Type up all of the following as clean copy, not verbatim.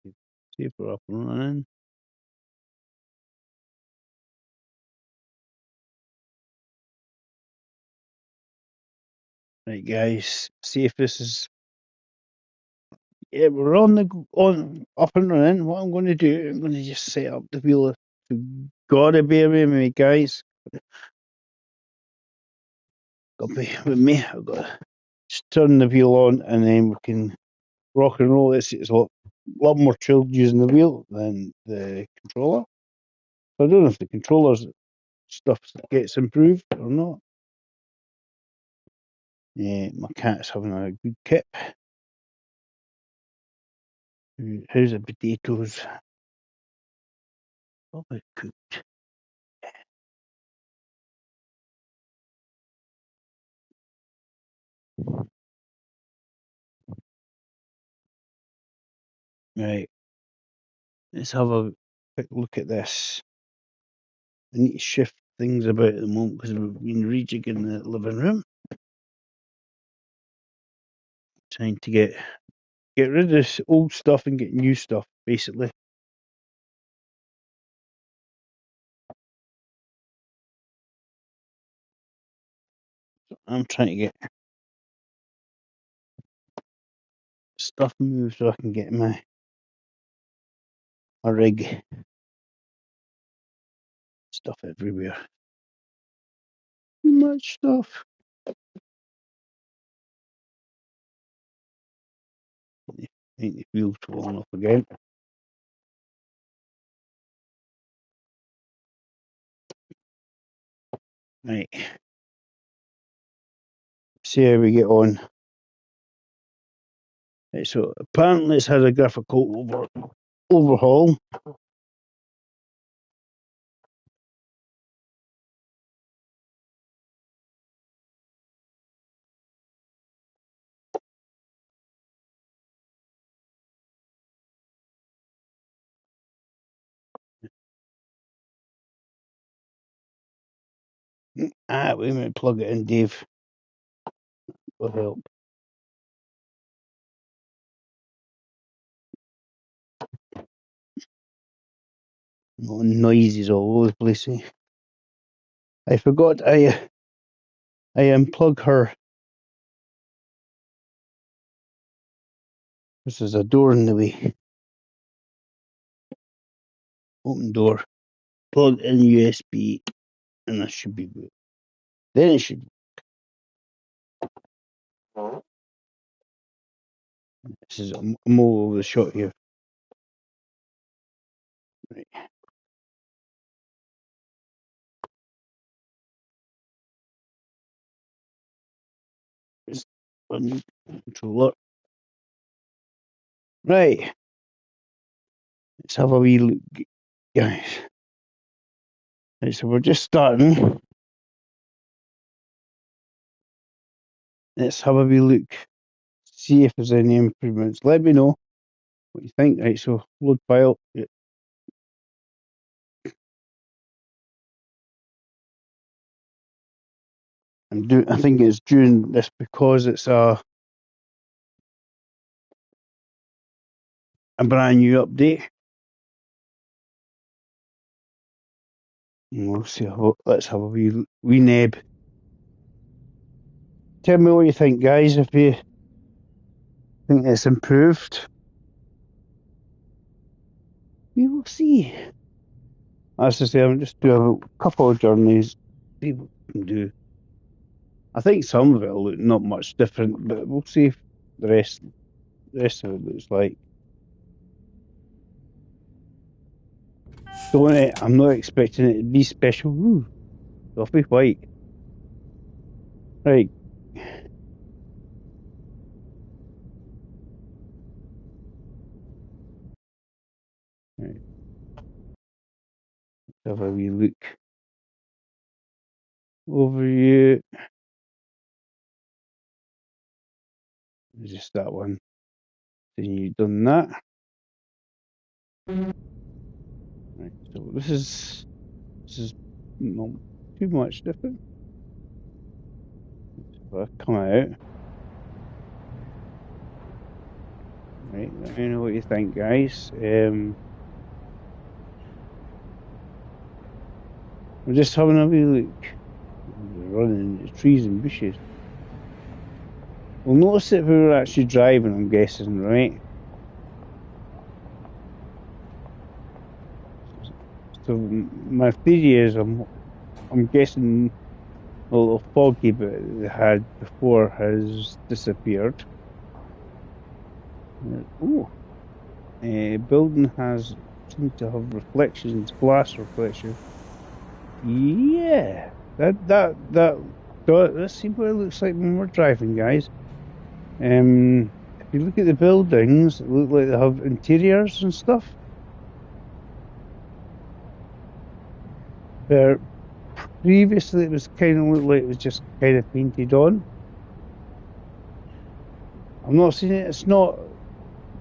See if we're up and running. Right, guys, see if this is. Yeah, we're on up and running. What I'm going to do, I'm going to just set up the wheel. You gotta bear with me, guys. Gotta be with me. I've got to just turn the wheel on, and then we can rock and roll. It's a lot more chill using the wheel than the controller. So I don't know if the controller's stuff gets improved or not. Yeah, my cat's having a good kip. How's the potatoes? Probably cooked. Right, let's have a quick look at this. I need to shift things about at the moment because we've been rejigging the living room. Trying to get rid of this old stuff and get new stuff, basically. So I'm trying to get stuff moved so I can get my rig. Stuff everywhere. Too much stuff. Ain't the wheels falling off again. Right. See how we get on. Right, so apparently it's had a graphical overhaul. Wait a minute, plug it in, Dave. Will help. No noises all over the place. I forgot I unplug her. This is a door in the way. Open door. Plug in USB, and that should be good. Then it should. This is I'm all over the shot here. Right. It's a new controller. Right. Let's have a wee look, guys. Right, so we're just starting. Let's have a wee look. See if there's any improvements. Let me know what you think. Right, so load file. Yeah. I think it's doing this because it's a brand new update. We'll see. Let's have a wee neb. Tell me what you think, guys. If you think it's improved, we will see. As I say, I'm just doing a couple of journeys. See what we can do. I think some of it will look not much different, but we'll see if the rest of it looks like. I'm not expecting it to be special. Ooh, fluffy white. Right. Right. Let's have a wee look over you. Just that one. Then you've done that. Right. So this is not too much different. So I come out. Right, let me know what you think, guys. We're just having a wee look. We're running into trees and bushes. We'll notice it if we were actually driving, I'm guessing, right? So my theory is I'm guessing a little foggy bit that they had before has disappeared. Oh, building has seems to have reflections, glass reflection. Yeah, let's see what it looks like when we're driving, guys. If you look at the buildings, it look like they have interiors and stuff. There previously it was kind of looked like it was just kind of painted on. I'm not saying it's not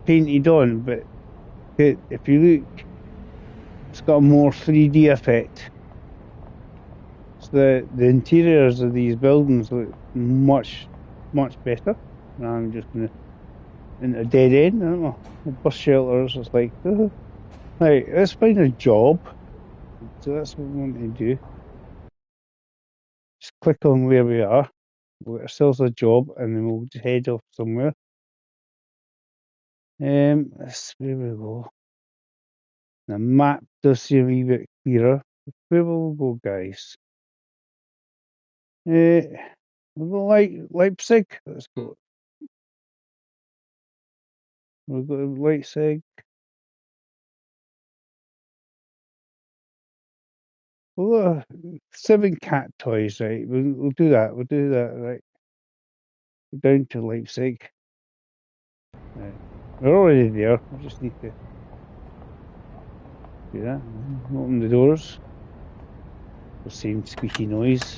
painted on, but if you look, it's got a more 3D effect. So the interiors of these buildings look much better. And I'm just going to into a dead end. I don't know. Bus shelters. It's like, right, let's find a job. So that's what we want to do. Just click on where we are. We'll get ourselves a job, and then we'll just head off somewhere. That's where we go. The map does seem a wee bit clearer. Where will we go, guys? We'll go Leipzig. Let's go. We'll go to Leipzig. We'll go 7 cat toys, right? We'll do that. We'll do that, right? We're down to Leipzig. Right. We're already there. I just need to do that. Open the doors. The same squeaky noise.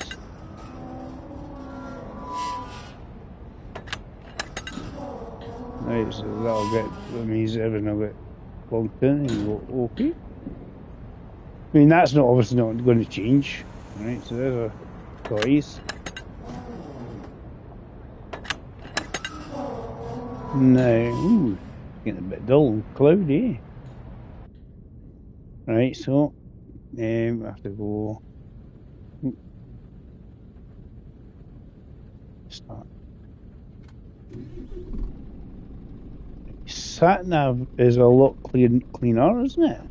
Right, so that means everything will get plugged in and go okay. I mean, that's not obviously not going to change. Right, so there's our toys. Now, getting a bit dull and cloudy. Right, so I have to go. Start. Sat nav is a lot cleaner, isn't it?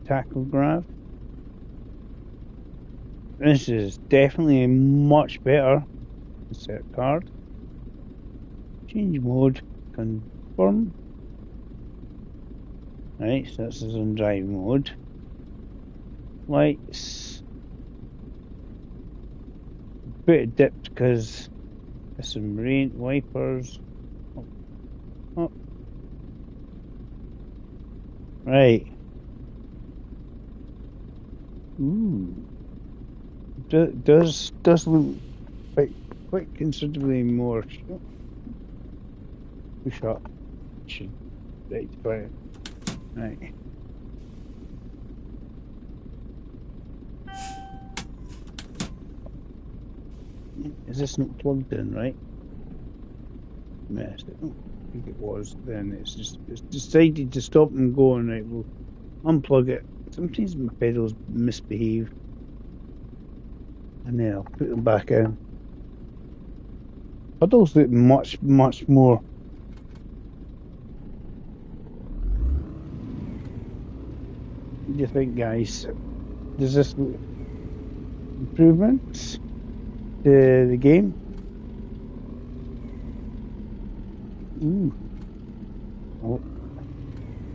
Tachograph. This is definitely much better. Insert card. Change mode. Confirm. Right, so this is on drive mode. Lights. Bit dipped because there's some rain. Wipers. Oh. Right. Ooh. Does look quite considerably more. Push up. Should rectify it. Right. Is this not plugged in, right? Messed it. Oh, I think it was. Then it's decided to stop and go, and right, we'll unplug it. Sometimes my pedals misbehave, and then I'll put them back in. Pedals look much more. What do you think, guys? Does this look improvements to the game? Ooh. Oh.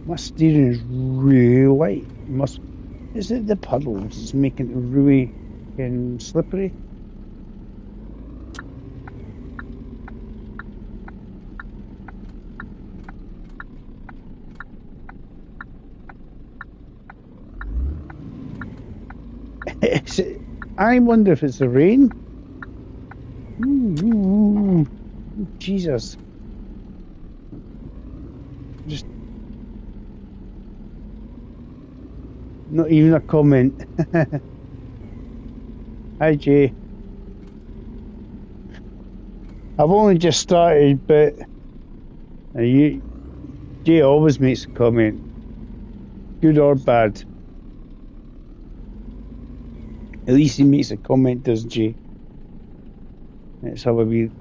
My steering is really light. Is it the puddles? It's making it really slippery. I wonder if it's the rain. Ooh. Jesus. Just not even a comment. Hi Jay. I've only just started, but Jay always makes a comment, good or bad. At least he makes a comment, does Jay? Let's have a wee.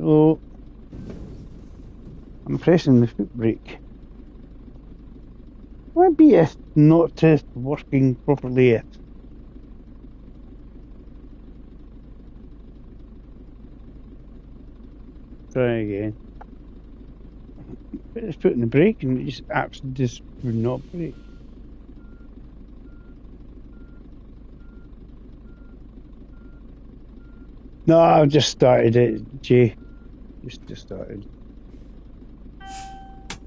Oh, I'm pressing the foot brake. Might be it not working properly yet. Try again. Put his foot in the brake and it just absolutely just would not brake. No, I've just started it, Jay. Just started.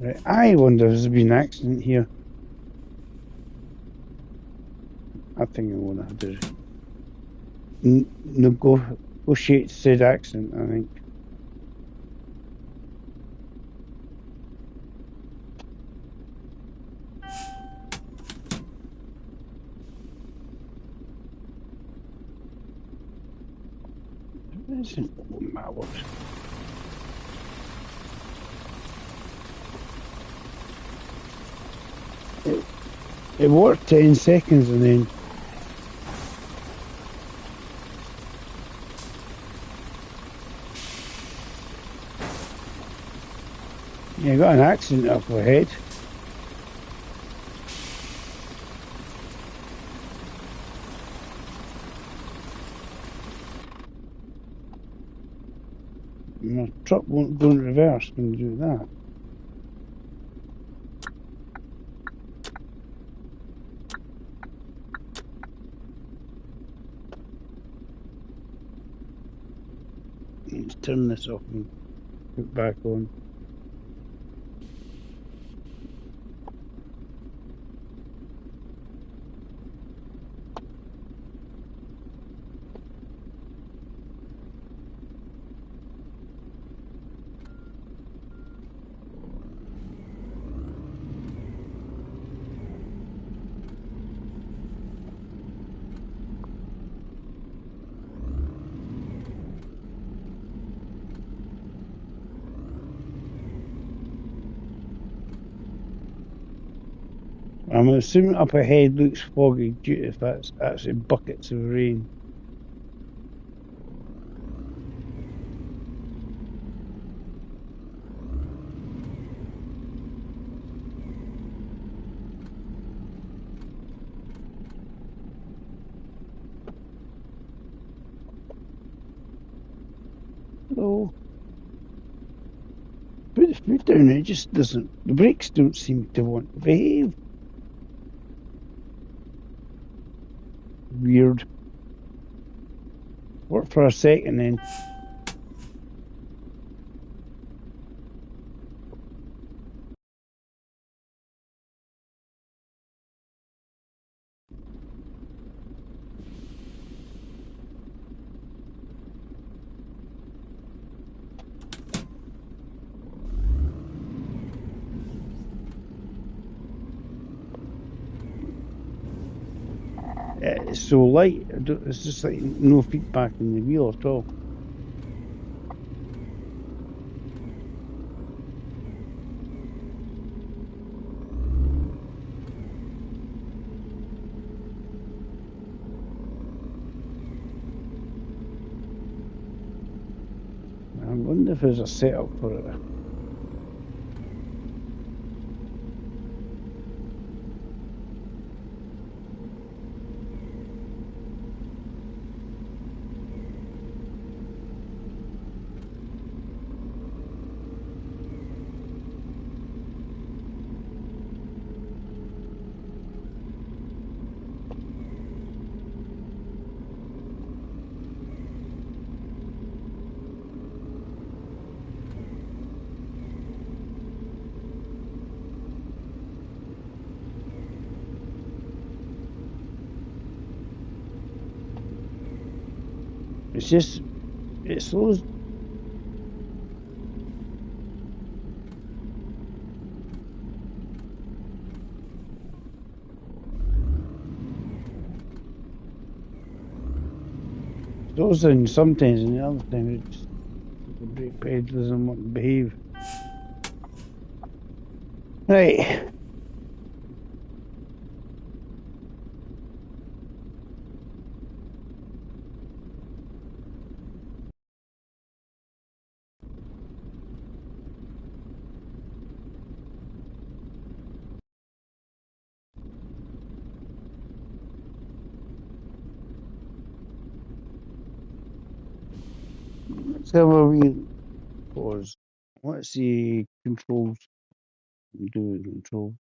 Right. I wonder if there's been an accident here. I think I'm gonna have to negotiate said accident, I think. Isn't my works. It worked 10 seconds and then you got an accident up ahead. My truck won't go in reverse when you do that. Let's turn this off and put it back on. I'm assuming up ahead looks foggy due to if that's actually buckets of rain. Oh, put the foot down, it just doesn't, the brakes don't seem to want to behave. Weird. Worked for a second then. It's so light, it's just like no feedback in the wheel at all. I wonder if there's a setup for it. It's just, it slows. Those things sometimes, and the other time it's just the brake pad doesn't want to behave. Right. Let's have a wee pause. Let's see controls. Do the control.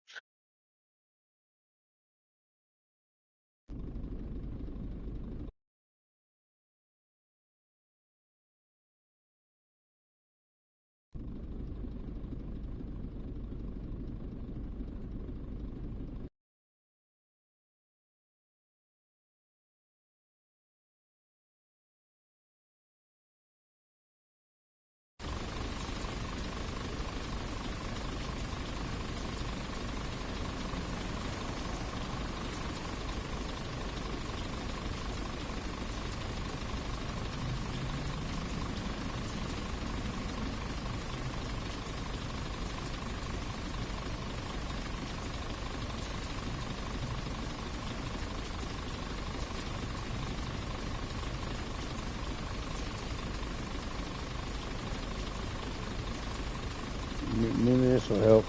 Maybe this will help.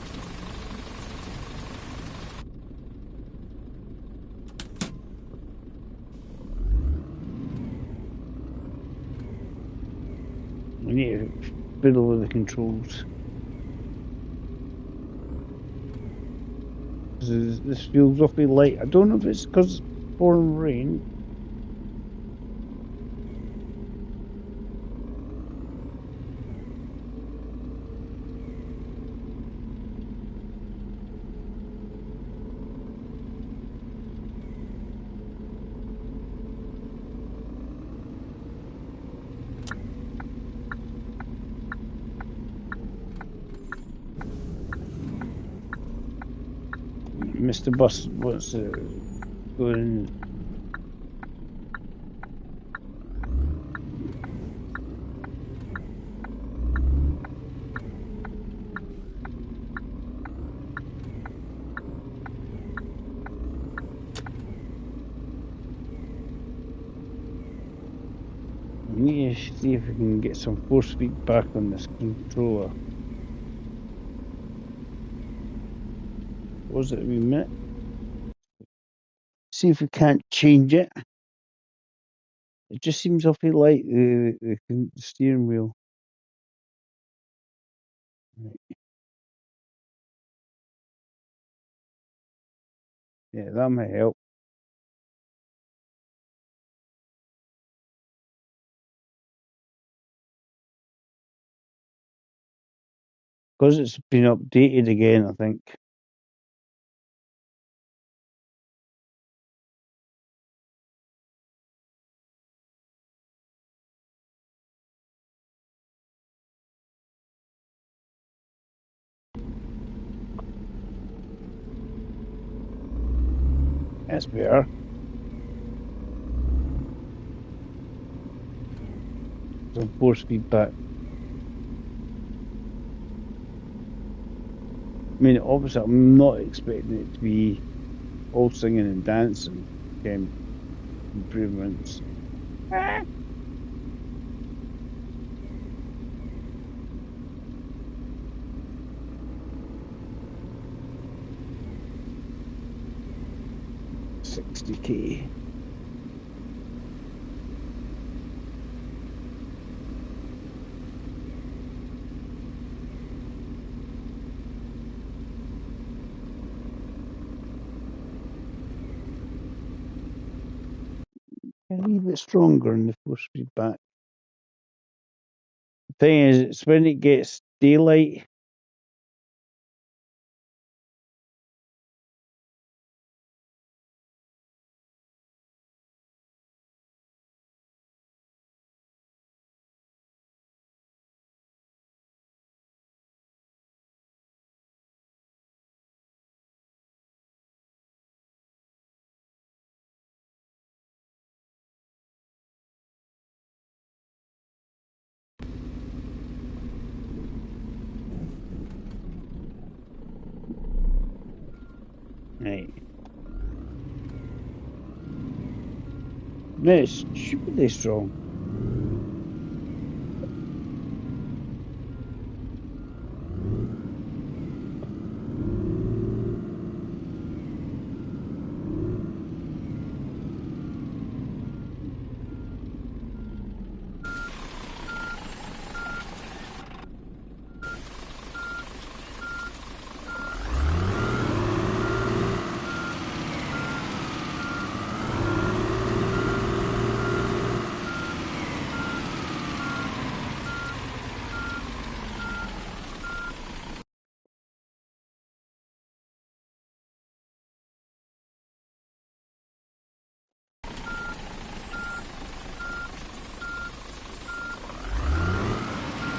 We need to fiddle with the controls. This feels awfully light. I don't know if it's because it's pouring rain. Mr. Bus wants to go in. We need to see if we can get some force feedback on this controller. Was it a wee minute? See if we can't change it. It just seems awfully light, the steering wheel. Right. Yeah, that might help. Because it's been updated again, I think. That's better. Some force feedback. I mean, obviously, I'm not expecting it to be all singing and dancing improvements. 60k. A wee bit stronger in the force feedback. The thing is, it's when it gets daylight. Right. No, it's stupidly strong.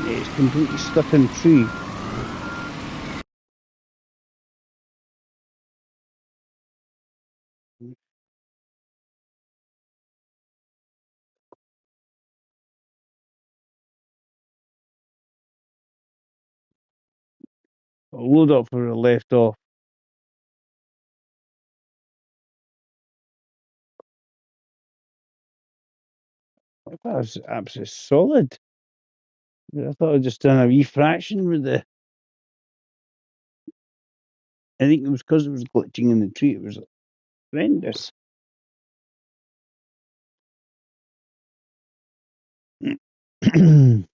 It's completely stuck in a tree. I'll load up where it left off. I thought it was absolutely solid. I thought I'd just done a wee fraction with the. I think it was because it was glitching in the tree. It was horrendous. Too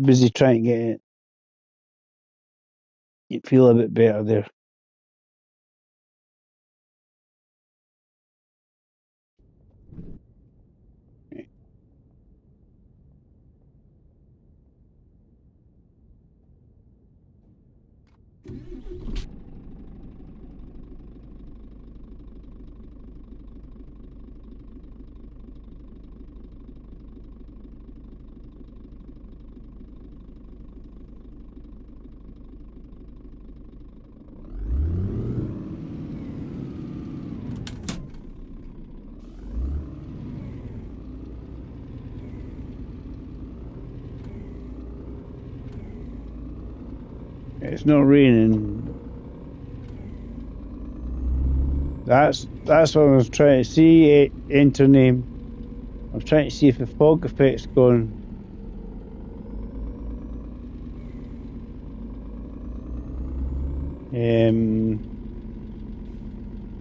busy trying to get it feel a bit better there. It's not raining. That's what I was trying to see. Enter name. I was trying to see if the fog effect's gone.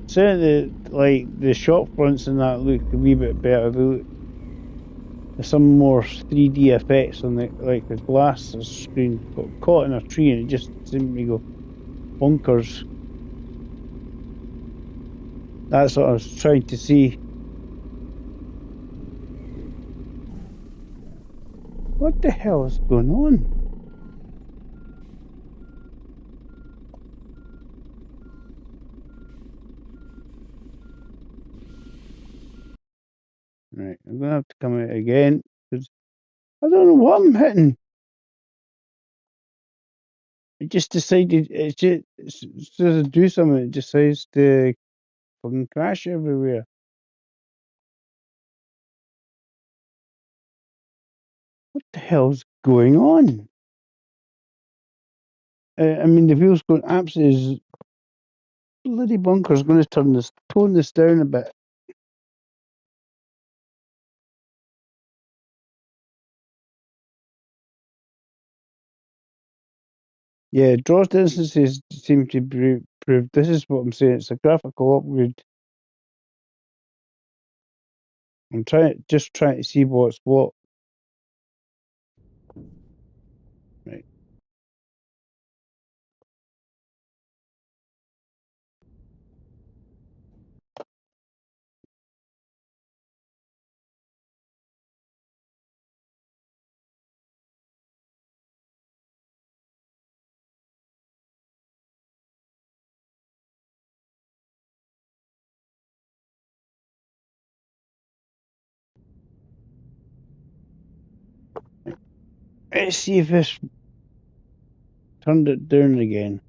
Certainly, like the shop fronts and that look a wee bit better. There's some more 3D effects on the glass screen got caught in a tree and it just seemed to go bonkers. That's what I was trying to see. What the hell is going on? Right, I'm gonna have to come out again because I don't know what I'm hitting. It just decided to do something. It decides to fucking crash everywhere. What the hell's going on? I mean, the wheel's going absolutely bloody bonkers. Going to tone this down a bit. Yeah, draw distances seem to prove. This is what I'm saying. It's a graphical upgrade. I'm just trying to see what's what. Right. Let's see if this turned it down again.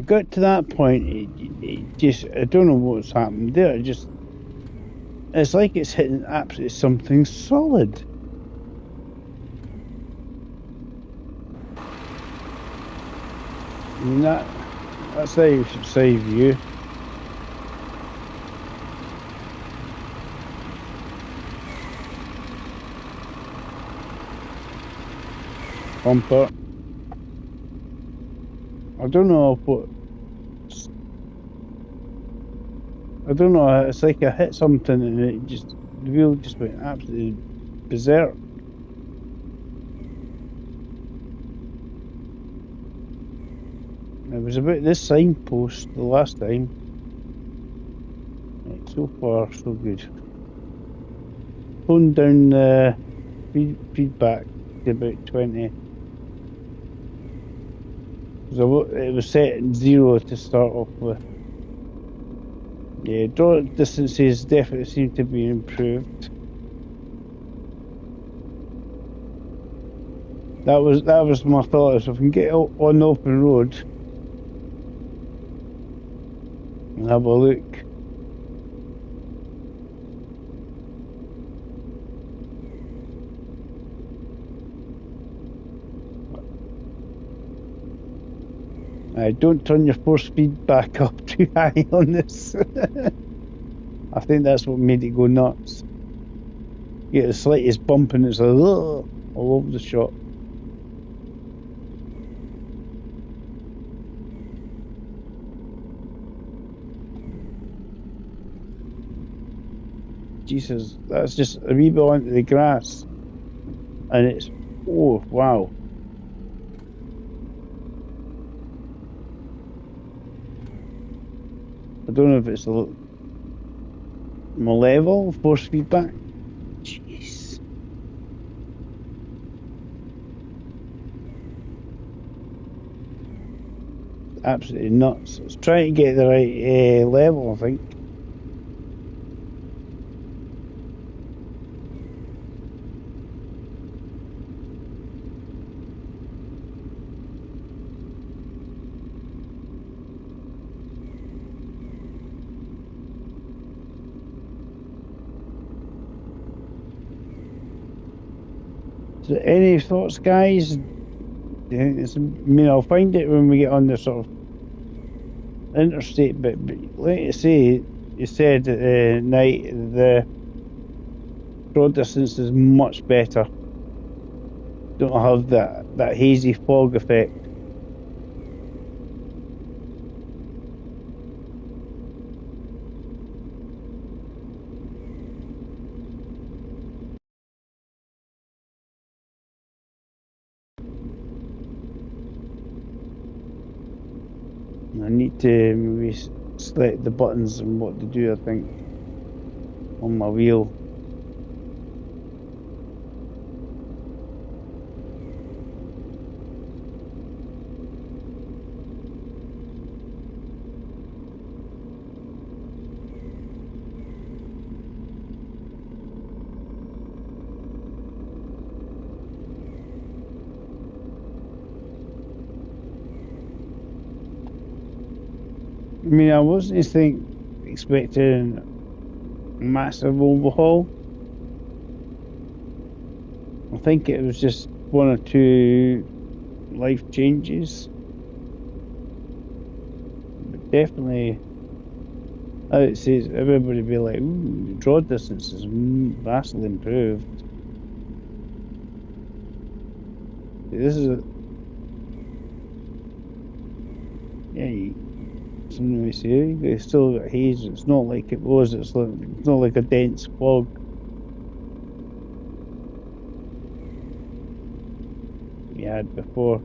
got to that point, it just, I don't know what's happened there. It's like it's hitting absolutely something solid. I mean, that's how you should save view. Bumper. I don't know what. I don't know. It's like I hit something and the wheel just went absolutely berserk. It was about this signpost the last time. Right, so far, so good. Toned down the feedback to about 20. So it was set at 0 to start off with. Yeah, draw distances definitely seem to be improved. That was my thought. Is if I can get out on the open road and have a look. Don't turn your force speed back up too high on this. I think that's what made it go nuts. You get the slightest bump and it's like, all over the shop. Jesus, that's just a wee bit onto the grass. And it's, oh, wow. I don't know if it's my level, force feedback. Jeez. Absolutely nuts. It's trying to get the right level, I think. So any thoughts, guys? Do you think it's, I mean, I'll find it when we get on the sort of interstate bit, but like I say, you said at night the road distance is much better. Don't have that hazy fog effect. I need to maybe select the buttons and what to do, I think, on my wheel. I mean, I wasn't expecting a massive overhaul. I think it was just one or two life changes. But definitely, I would say everybody would be like, ooh, draw distance is vastly improved. This is something we see. It's still got haze. It's not like it was. It's not like a dense fog. We had before.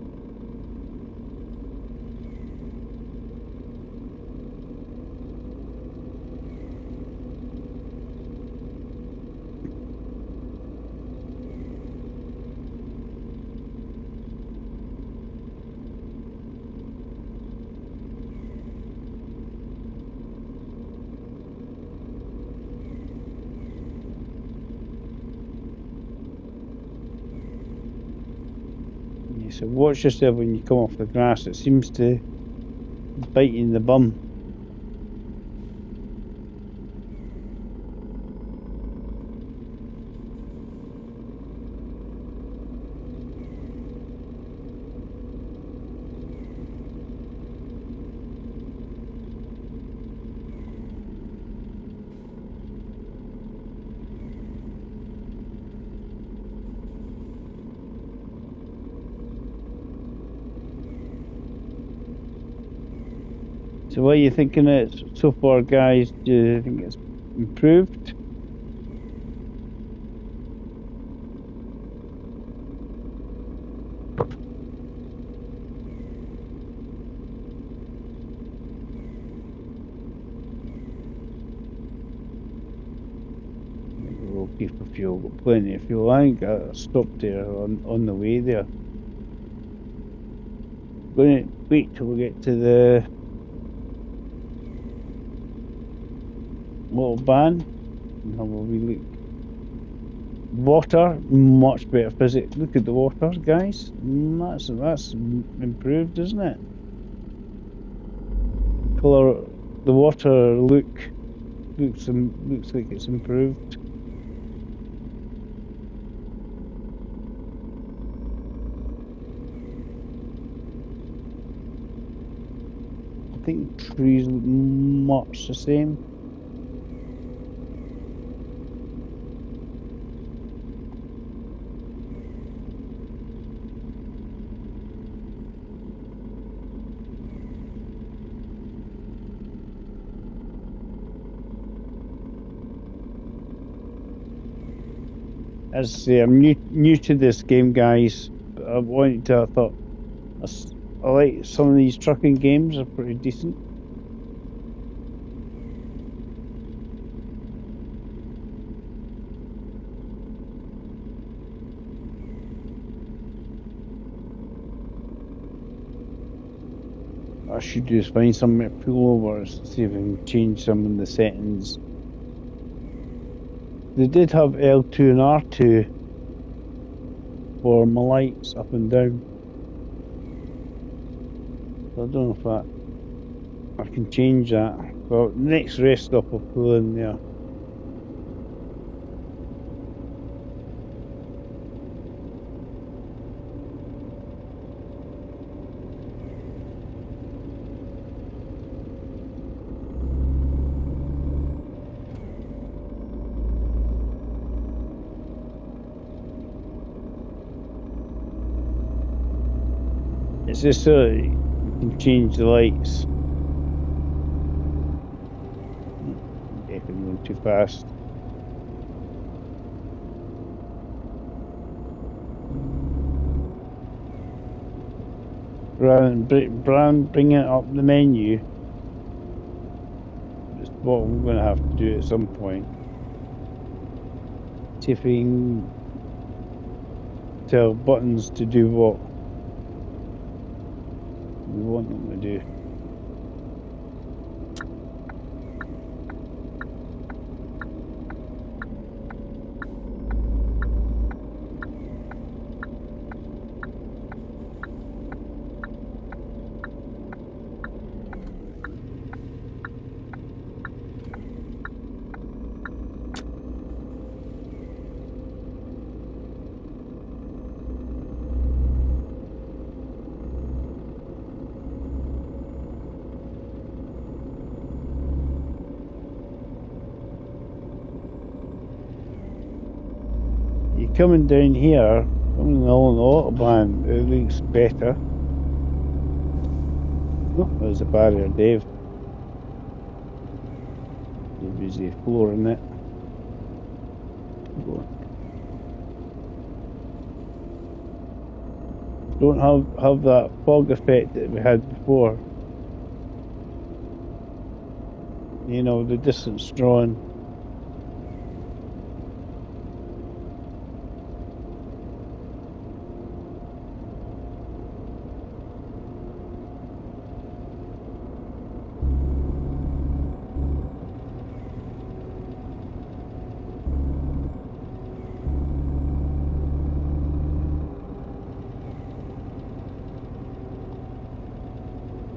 So watch yourself when you come off the grass. It seems to bite you in the bum. So what are you thinking of it so far, guys? Do you think it's improved? We'll keep a fuel, got plenty of fuel. I think I stopped there on the way there. Going to wait till we get to the little van and have a wee look. Water, much better physics. Look at the water, guys. That's improved, isn't it? Colour, the water looks like it's improved. I think the trees look much the same. As I say, I'm new to this game, guys. But I thought I like some of these trucking games are pretty decent. What I should do is find something to pull over, see if I can change some of the settings. They did have L2 and R2 for my lights up and down. So I don't know if I can change that. Well, next rest stop I'll pull in there. It's just so that you can change the lights. Definitely going too fast. Rather than bringing it up the menu, it's what I'm going to have to do at some point. See if we can tell buttons to do what we want them to do. Coming down here, coming along the autobahn, it looks better. Oh, there's a barrier, Dave. You're busy flooring it. Don't have that fog effect that we had before. You know, the distance drawn.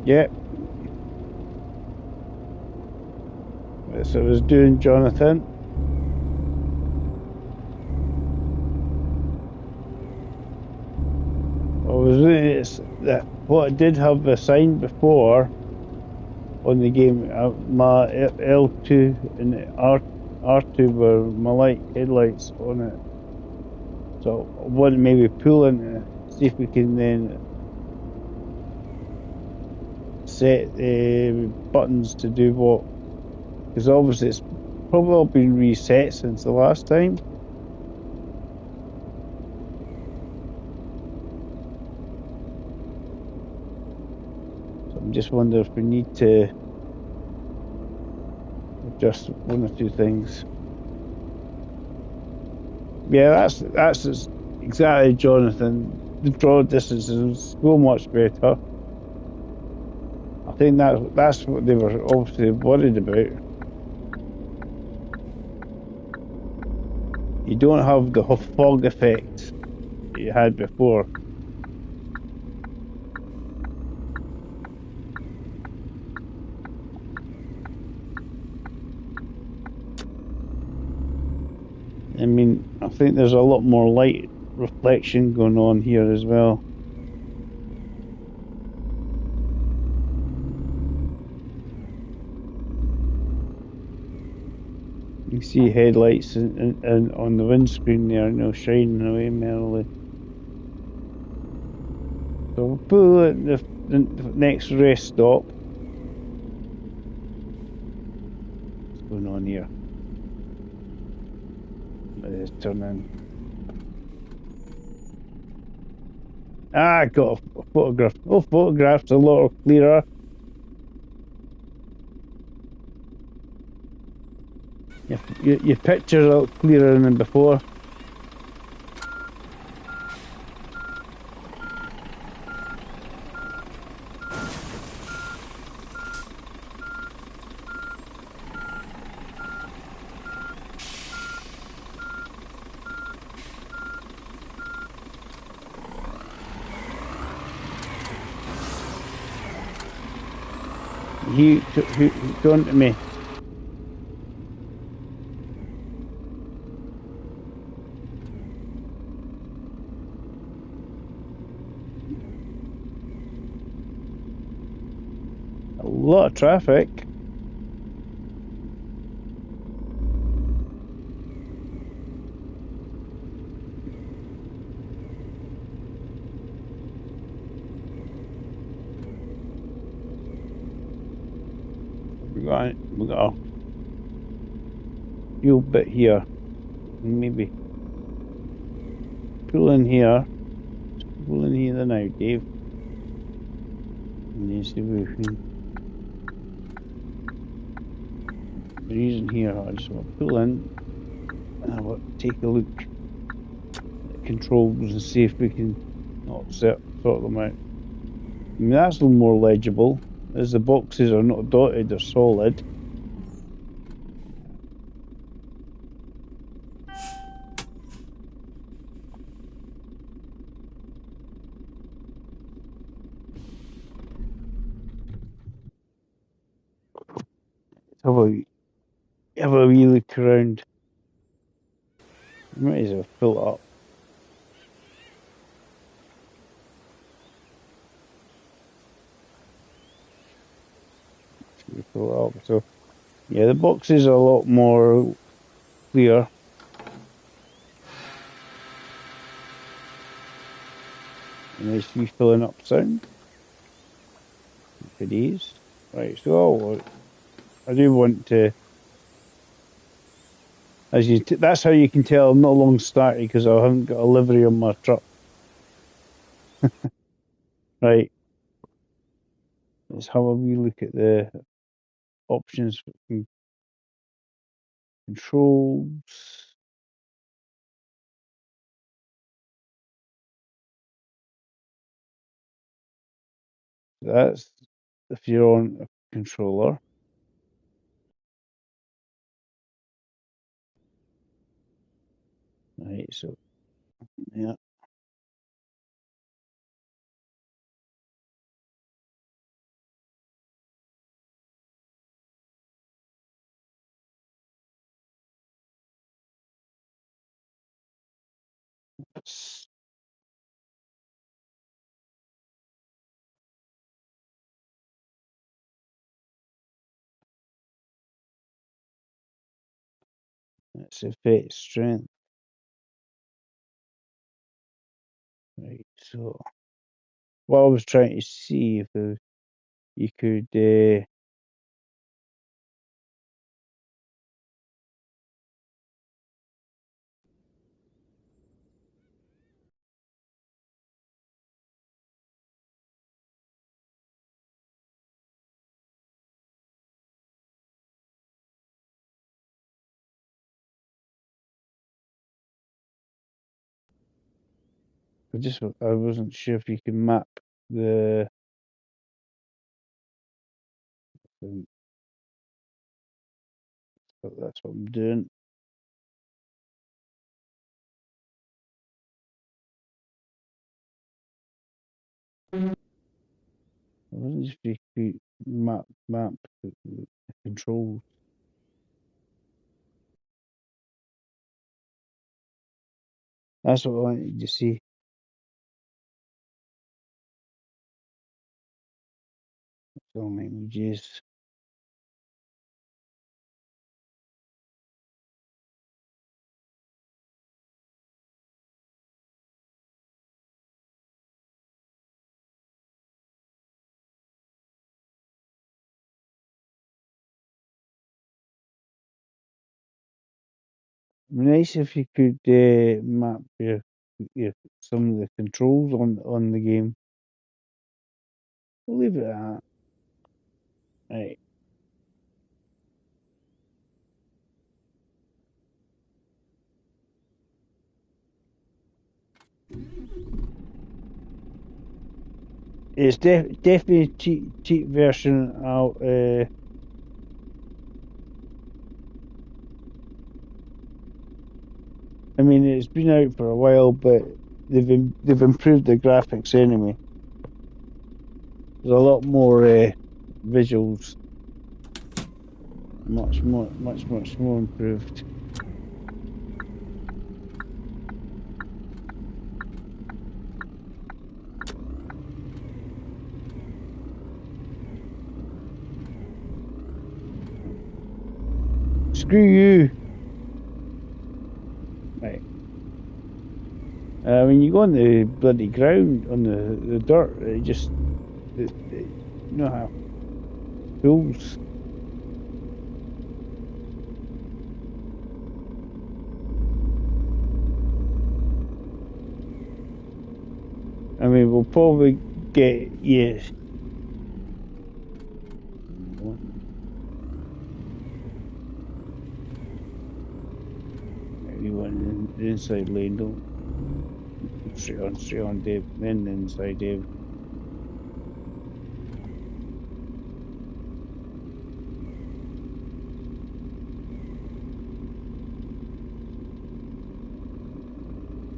Yep, it was doing, Jonathan. It's that what I did have assigned before on the game. My L2 and R2 were my light headlights on it. So I want to maybe pull in see if we can then set the buttons to do what. Because obviously it's probably all been reset since the last time. So I'm just wondering if we need to adjust one or two things. Yeah, that's exactly, Jonathan. The draw distance is so much better. I think that's what they were obviously worried about. You don't have the fog effect that you had before. I mean, I think there's a lot more light reflection going on here as well. You see headlights and on the windscreen there, shining away merrily. So we'll pull at the next rest stop. What's going on here? Let's turn in. I got a photograph. Oh, photographs a lot clearer. Your pictures are a lot clearer than before. He gone to me. A lot of traffic. We got a few bit here. Maybe pull in here. Pull in here now, Dave. And then see if we can. The reason here, I just want to pull in and I want to take a look at controls and see if we can not sort them out. I mean, that's a little more legible as the boxes are not dotted, they're solid. Have a wee look around. Might as well fill it up. Should we fill it up? So yeah, the boxes are a lot more clear. And nice refilling up sound. It is. Right, so I do want to, that's how you can tell I'm not long started because I haven't got a livery on my truck. Right, let's have a wee look at the options for controls. That's if you're on a controller. Right, so yeah. Let's affect strength. Right, so what I was trying to see if you could I wasn't sure if you can map the um, but that's what I'm doing. I wasn't sure if you could map the controls. That's what I wanted to see. Film images. Nice if you could map your some of the controls on the game. We'll leave it at that. Right. It's definitely a cheap version. I mean, it's been out for a while, but they've improved the graphics anyway. There's a lot more visuals, much more improved. Screw you! Right. When you go on the bloody ground, on the dirt, you know how pools. I mean, we'll probably get you want the inside lane, don't straight on, Dave. Then the inside, Dave.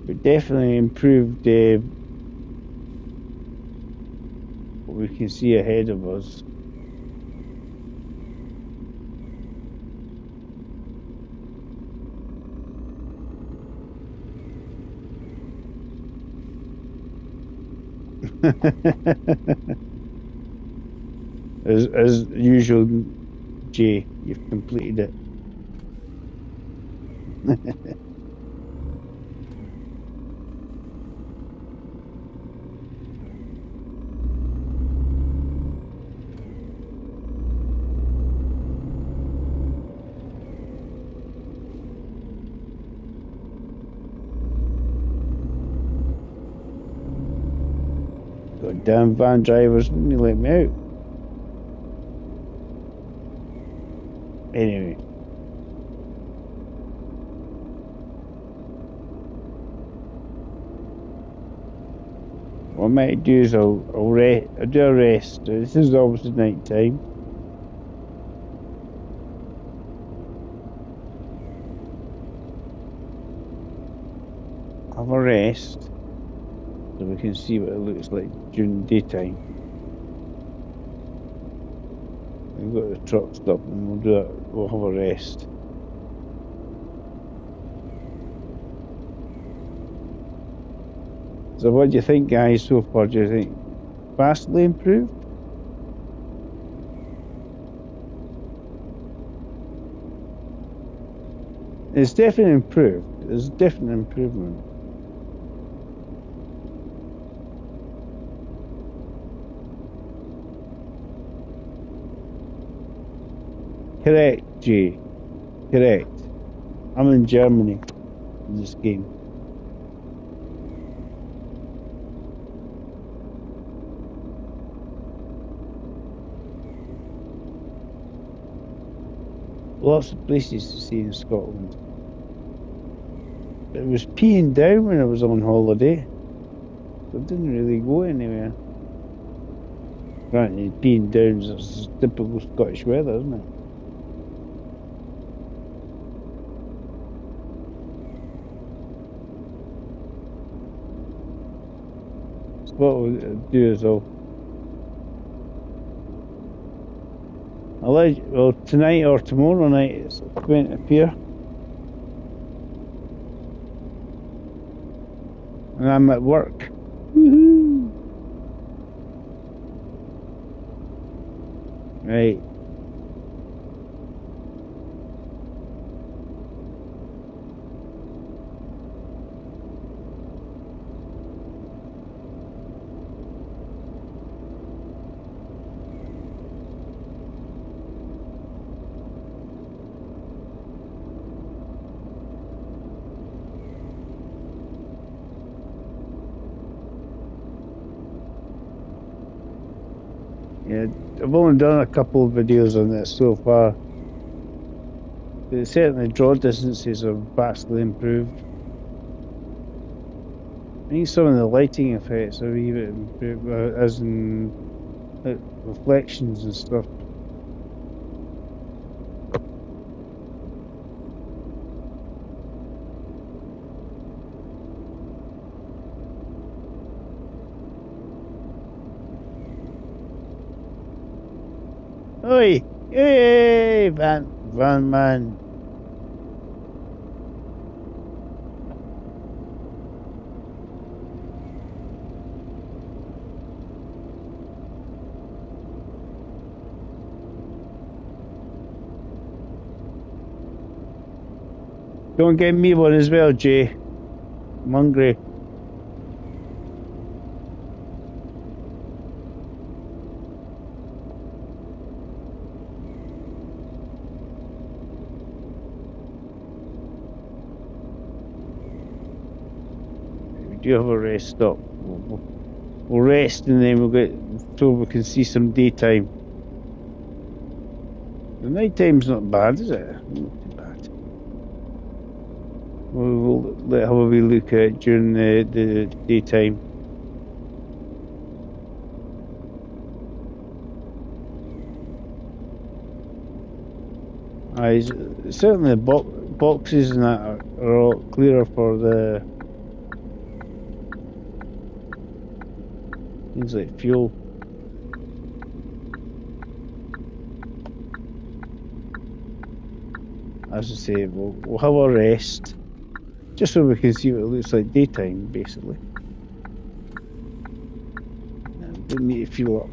But definitely improved what we can see ahead of us. As usual, Jay, you've completed it. Goddamn van drivers, wouldn't you let me out? Anyway. What I might do is I'll do a rest. This is obviously night time. Have a rest so we can see what it looks like during the daytime. We've got the truck stop and we'll do it. We'll have a rest. So what do you think, guys, so far? Do you think vastly improved? It's definitely improved. There's definite improvement. Correct, Jay. Correct. I'm in Germany in this game. Lots of places to see in Scotland. It was peeing down when I was on holiday. So I didn't really go anywhere. Granted, peeing down is typical Scottish weather, isn't it? So what we'll do is well, tonight or tomorrow night it's going to appear. And I'm at work. Woohoo! Right. Yeah, I've only done a couple of videos on this so far. But certainly draw distances are vastly improved. I think some of the lighting effects are even improved, as in reflections and stuff. Oi! Hey, Van Man! Don't get me one as well, Jay. I'm hungry. We do have a rest stop. We'll rest and then we'll get so we can see some daytime. The night time's not bad, is it? Not too bad. We'll have a wee look at it during the daytime. Certainly the boxes and that are all clearer for the things like fuel. As I say, we'll have a rest just so we can see what it looks like daytime, basically. And we need to fuel up.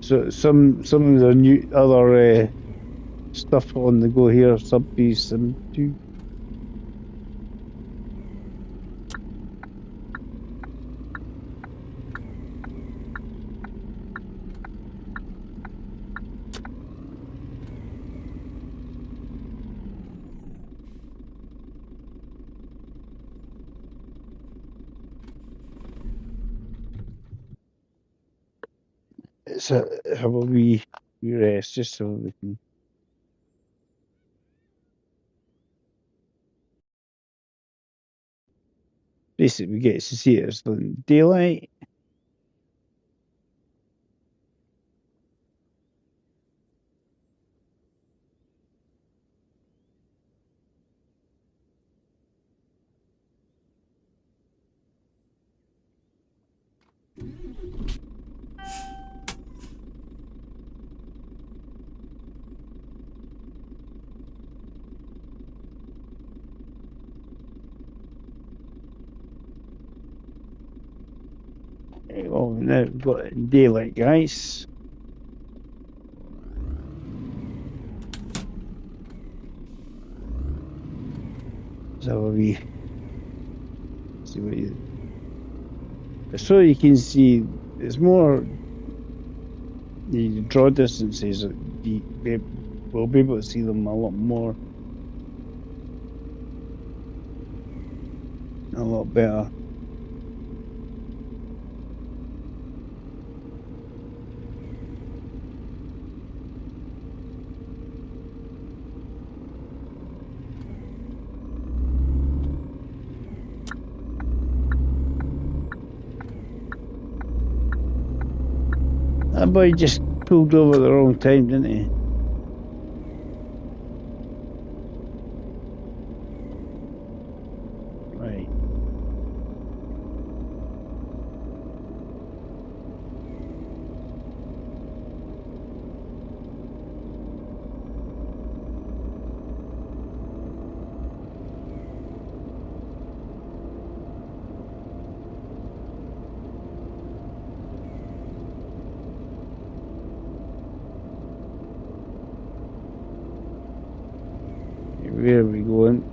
So some of the new other stuff on the go here, sub B72. It's have a wee rest just so we can basically get to see it as daylight. Well, now we've got daylight, guys. So we see what you. So you can see it's more the draw distances. We'll be able to see them a lot more, a lot better. That boy just pulled over at the wrong time, didn't he? Right. Where are we going?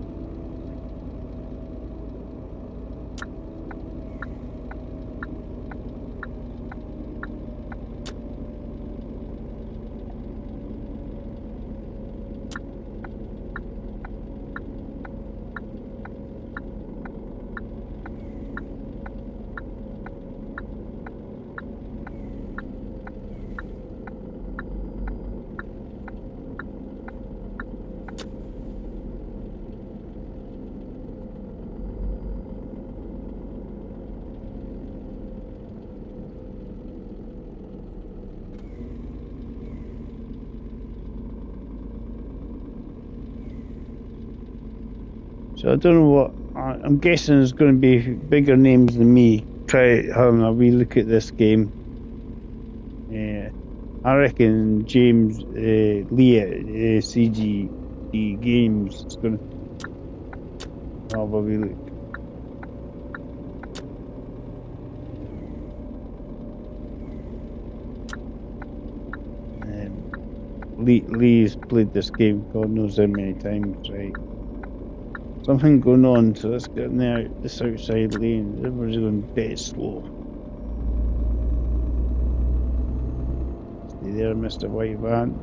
So I don't know what. I'm guessing there's going to be bigger names than me. Try having a wee look at this game. Yeah, I reckon James Lee at CG Games is going to have a wee look. Lee's played this game God knows how many times, right? Something going on, so let's get now this outside lane. Everybody's going dead slow. Stay there, Mr. White Van.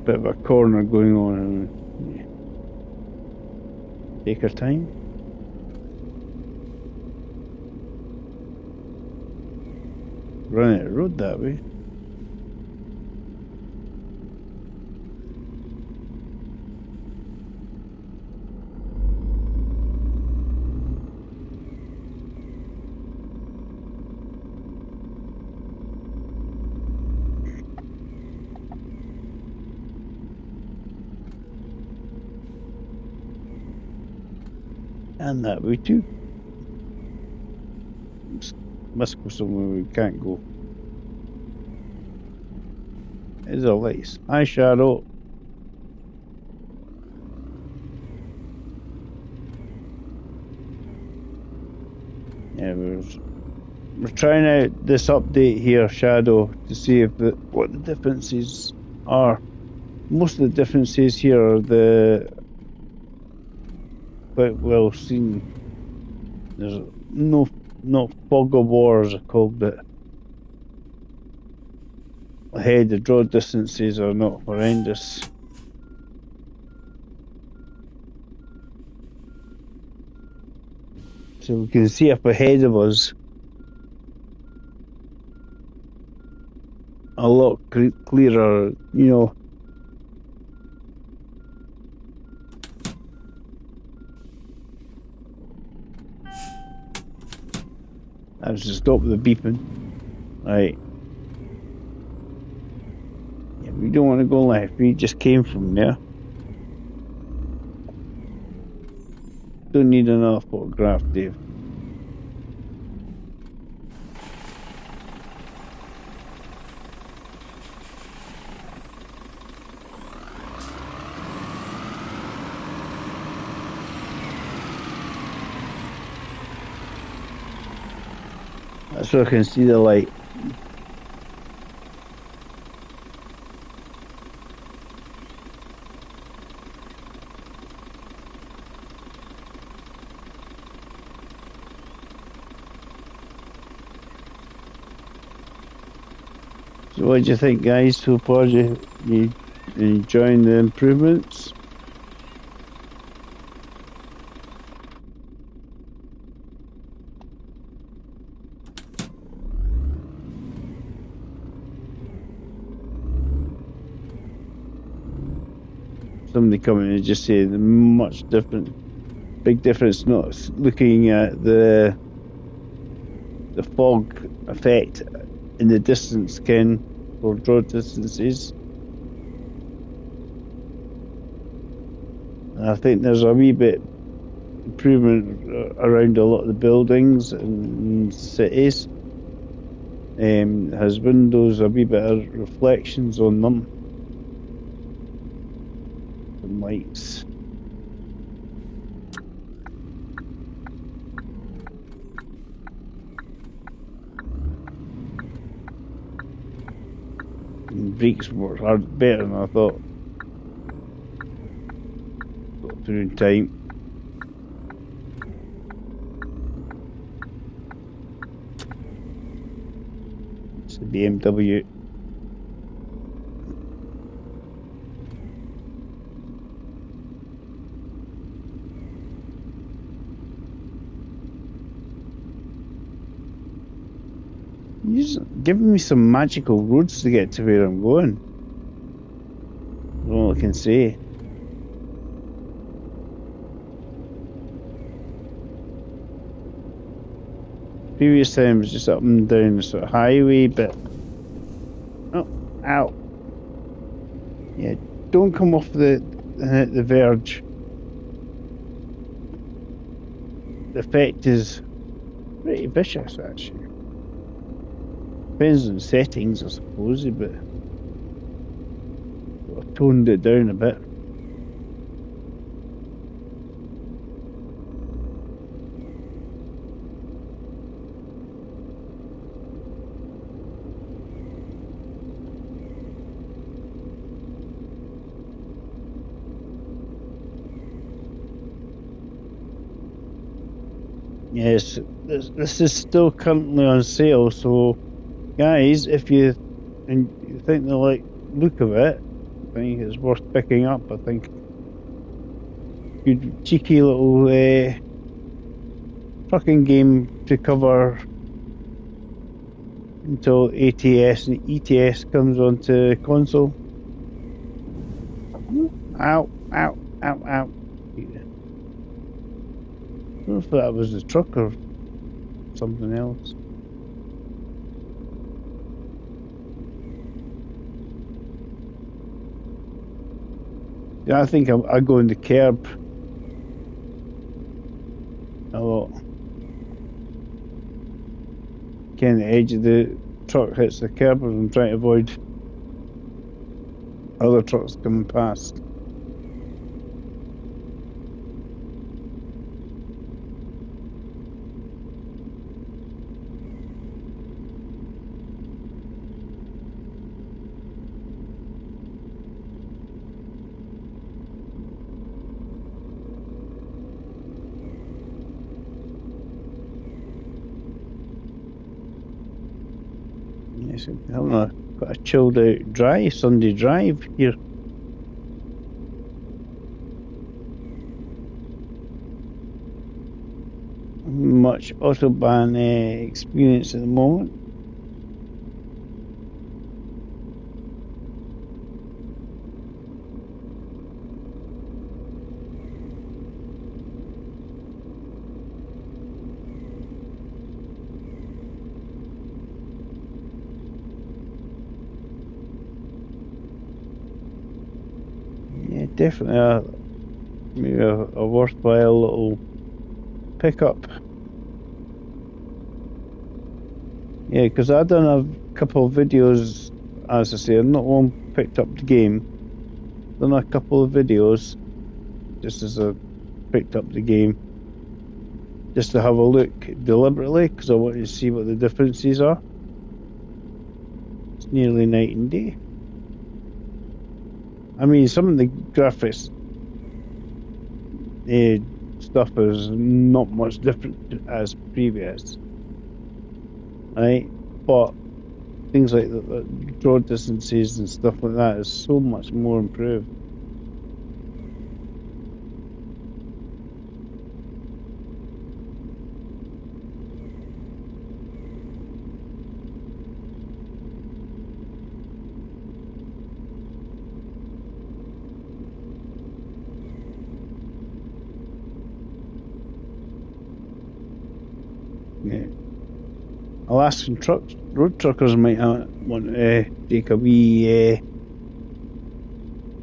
Bit of a corner going on. Take our time. Running a road that way. And that way too. Must go somewhere we can't go. There's a lights. Hi, Shadow. Yeah, we're trying out this update here, Shadow, to see if what the differences are. Most of the differences here are the quite well seen. There's not fog of war as I called it. Ahead, the draw distances are not horrendous. So we can see up ahead of us a lot clearer, you know. I have to stop the beeping. Right. Yeah, we don't want to go left. We just came from there. Don't need another photograph, Dave. so I can see the light. So what do you think, guys? So far, you enjoying the improvements? Somebody coming and just saying much different, big difference. Not looking at the fog effect in the distance, Ken, for road distances. And I think there's a wee bit improvement around a lot of the buildings and cities. Has windows, a wee bit of reflections on them. And lights. And brakes work hard better than I thought. Got through in time. It's the BMW. You're just giving me some magical roads to get to where I'm going. That's all I can say. Previous time was just up and down the sort of highway, but oh, ow! Yeah, don't come off the verge. The effect is pretty vicious, actually. Depends on settings, I suppose, but I've toned it down a bit. Yes, this is still currently on sale, so guys, if you think the look of it, I think it's worth picking up. I think good cheeky little trucking game to cover until ATS and ETS comes onto console. Ow, ow, ow, ow. I don't know if that was the truck or something else. Yeah, I think I go in the curb a lot. Can the edge of the truck hits the curb as I'm trying to avoid other trucks coming past. Yes, having got a chilled out drive, Sunday drive here. Much Autobahn experience at the moment. Yeah, definitely maybe a worthwhile little pickup. Yeah, because I've done a couple of videos, as I say, I've not long picked up the game. Done a couple of videos just as I picked up the game. just to have a look deliberately because I want to see what the differences are. It's nearly night and day. I mean, some of the graphics stuff is not much different as previous, right? But things like the draw distances and stuff like that is so much more improved. Yeah. Alaskan road truckers might want to take a wee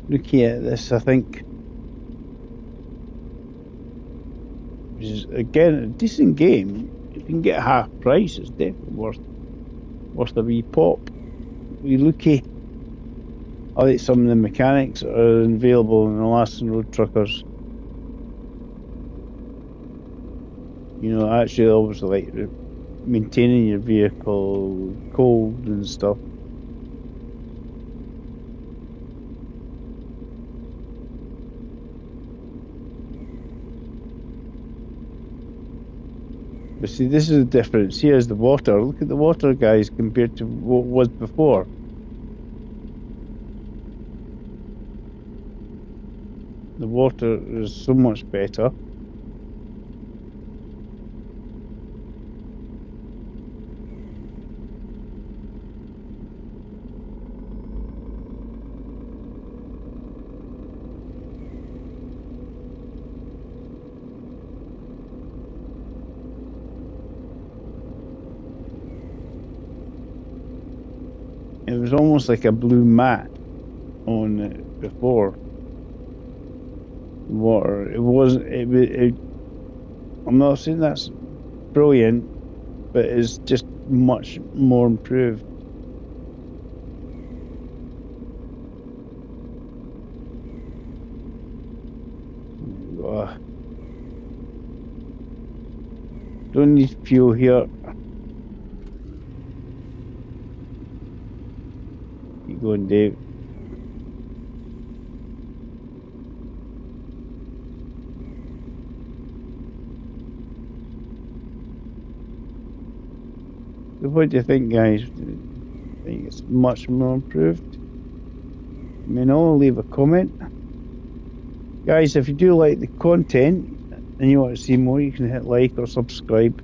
looky at this, I think. Which is, again, a decent game. If you can get half price, it's definitely worth a wee pop. Wee looky. I like some of the mechanics that are available in Alaskan road truckers. You know, actually, obviously, like maintaining your vehicle cold and stuff. But see, this is the difference. Here's the water. Look at the water, guys, compared to what was before. The water is so much better. It was almost like a blue mat on it before. Water. It wasn't. I'm not saying that's brilliant, but it's just much more improved. Don't need fuel here. Keep going, Dave. So what do you think, guys? I think it's much more improved. You may know, leave a comment. Guys, if you do like the content and you want to see more, you can hit like or subscribe.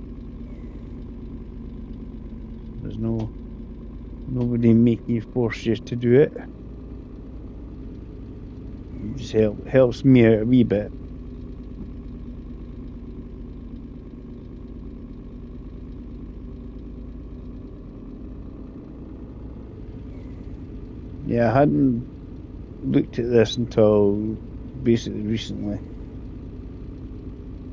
There's nobody making you force you to do it. It just helps me out a wee bit. Yeah, I hadn't looked at this until basically recently,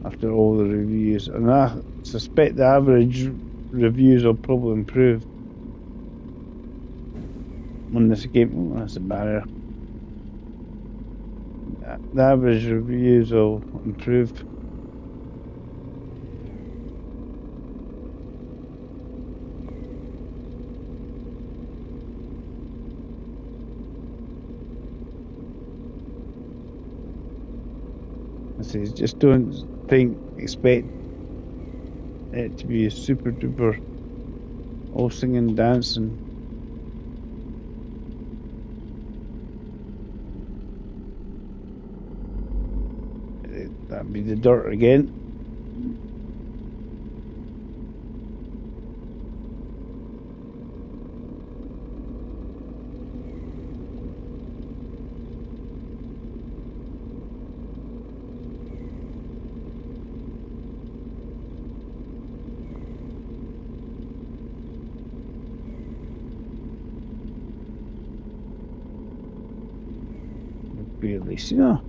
after all the reviews, and I suspect the average reviews will probably improve on this game. Oh, that's a barrier. The average reviews will improve. I say, just don't expect it to be super duper all singing and dancing. That'd be the dirt again. Barely see her.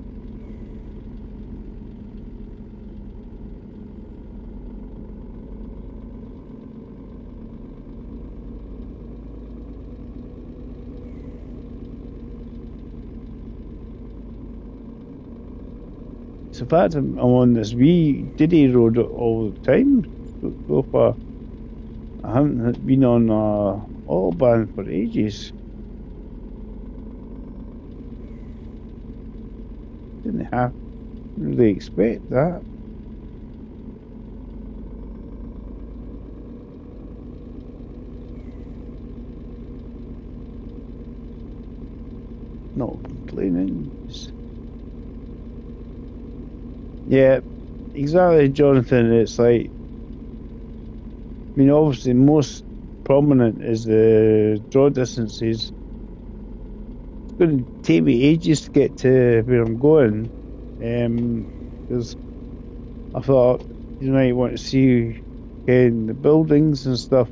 So in fact, I'm on this wee Diddy road all the time so far. I haven't been on Autobahn for ages. Didn't have really expect that. Not complaining. Yeah, exactly, Jonathan. It's like, I mean, obviously, most prominent is the draw distances. It's going to take me ages to get to where I'm going. Because I thought you might want to see the buildings and stuff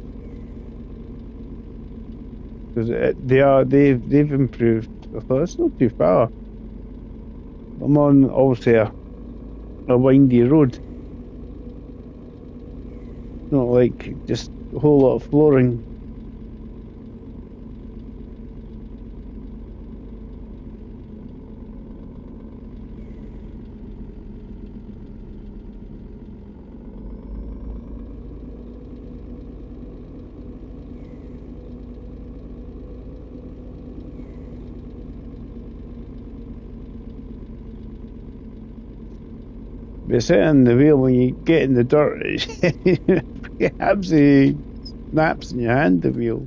because they've improved. I thought it's not too far. I'm on obviously a windy road, not like just a whole lot of flooring. But sitting in the wheel when you get in the dirt, it absolutely snaps in your hand. The wheel.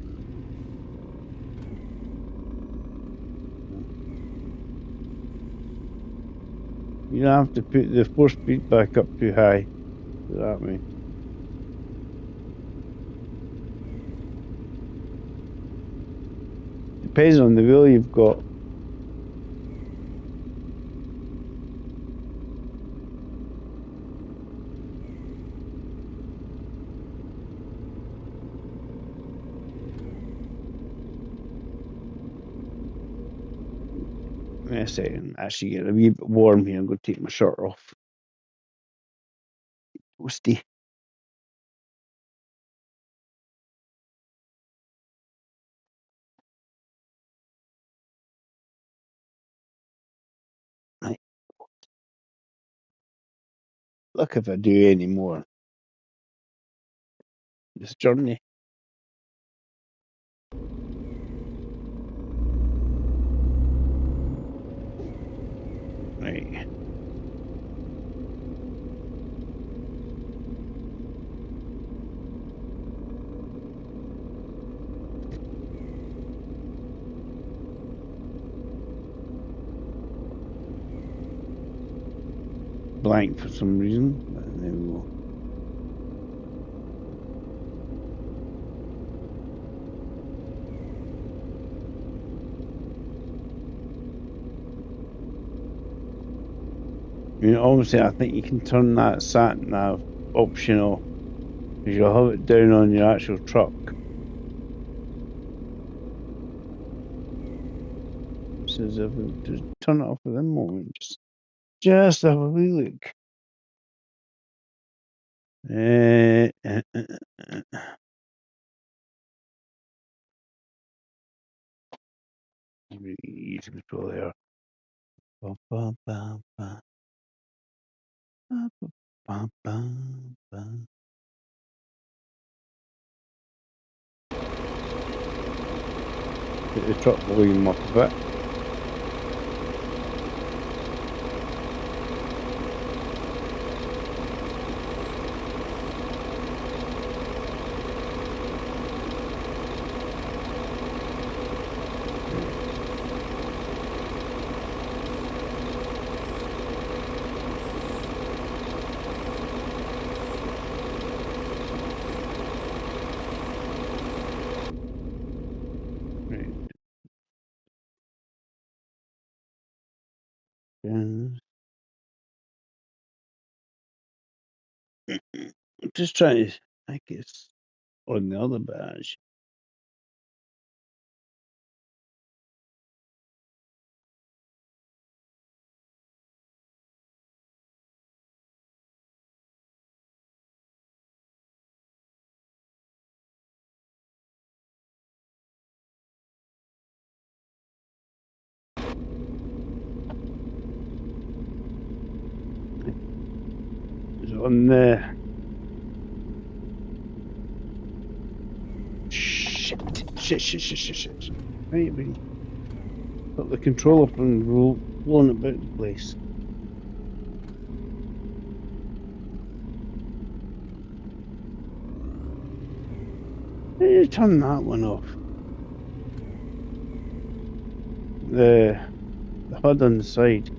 You don't have to put the force speed back up too high. That way. Depends on the wheel you've got. Wait a second, actually getting a wee bit warm here. I'm going to take my shirt off. Toasty. Right. Look if I do any more this journey. Right. Blank for some reason. But there we go. I mean, obviously, I think you can turn that sat nav optional because you'll have it down on your actual truck. Says if we just turn it off at the moment. Just have a wee look. Uh, uh, uh, uh. Easy control there. Bum, bum, bum, bum. Bum, bum, bum, bum. Get the truck volume up a bit. Right. Yeah. I'm just trying to, I guess, on the other badge. on the... Shit. Right, we got the controller from blowing about the place. How do you turn that one off? The HUD on the side.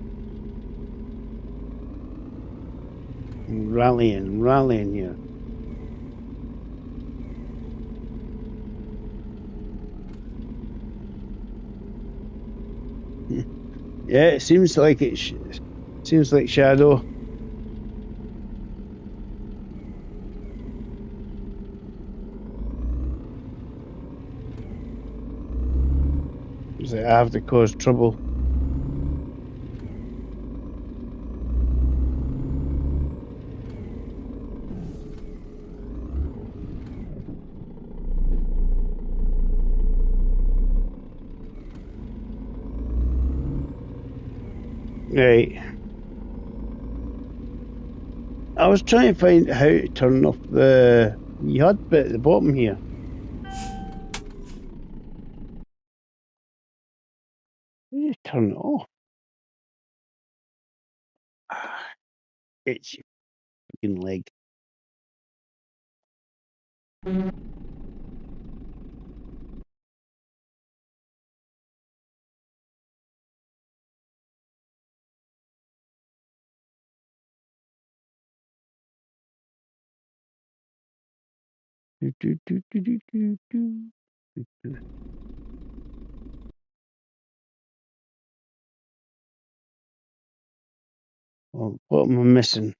Rallying here. Yeah, it seems like seems like Shadow. It's like I have to cause trouble. Right. I was trying to find how to turn off the HUD bit at the bottom here. How do you turn it off? It's your fucking leg. Well, what am I missing?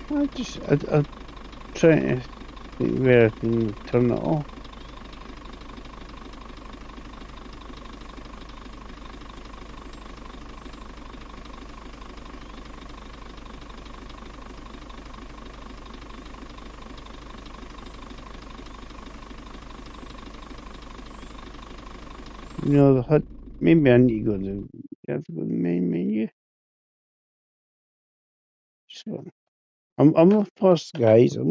I'm trying to think where I can turn it off. You know, the HUD. Maybe I need to go to. You have to go to the main menu. So, I'm the first, guys. I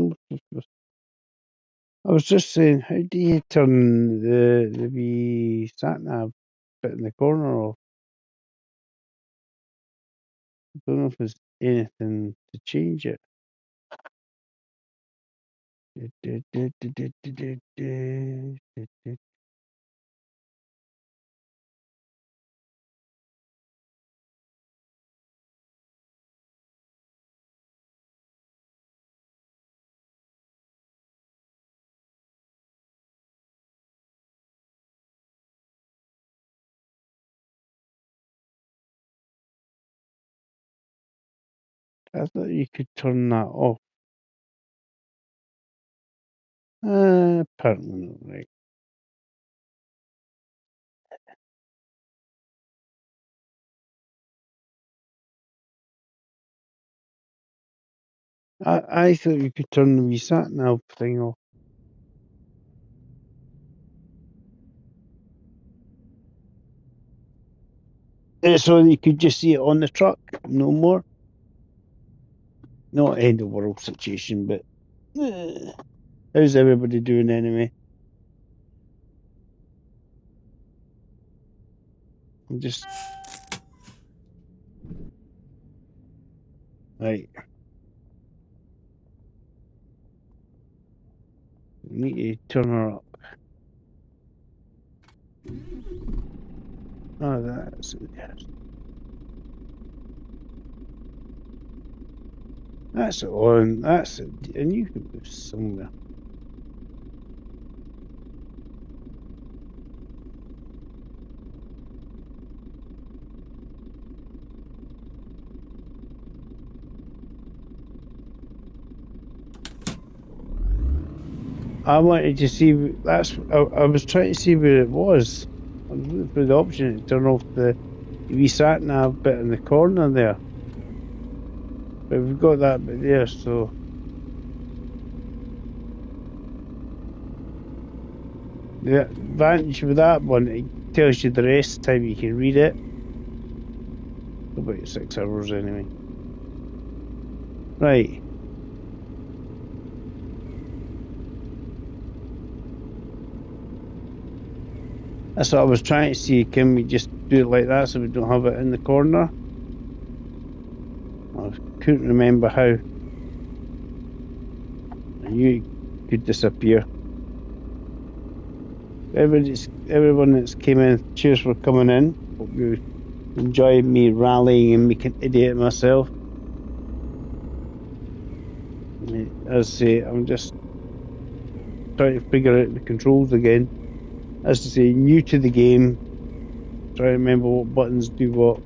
was just saying, how do you turn the wee sat nav bit in the corner off? I don't know if there's anything to change it. I thought you could turn that off. Apparently not, right. I thought you could turn the wee sat nav thing off. So you could just see it on the truck, no more. Not end of world situation, but how's everybody doing anyway? I'm just right. Need to turn her up. Oh, that's on. That's it. And you can go somewhere. I wanted to see. I was trying to see where it was. I was looking for the option to turn off the wee sat nav bit in the corner there. But we've got that bit there, so the advantage with that one, it tells you the rest time you can read it. About 6 hours anyway. Right. That's what I was trying to see. Can we just do it like that so we don't have it in the corner? I couldn't remember how. I knew it could disappear. Everyone that's came in, cheers for coming in. Hope you enjoy me rallying and making an idiot of myself. As I say, I'm just trying to figure out the controls again. As I say, new to the game. Try to remember what buttons do what.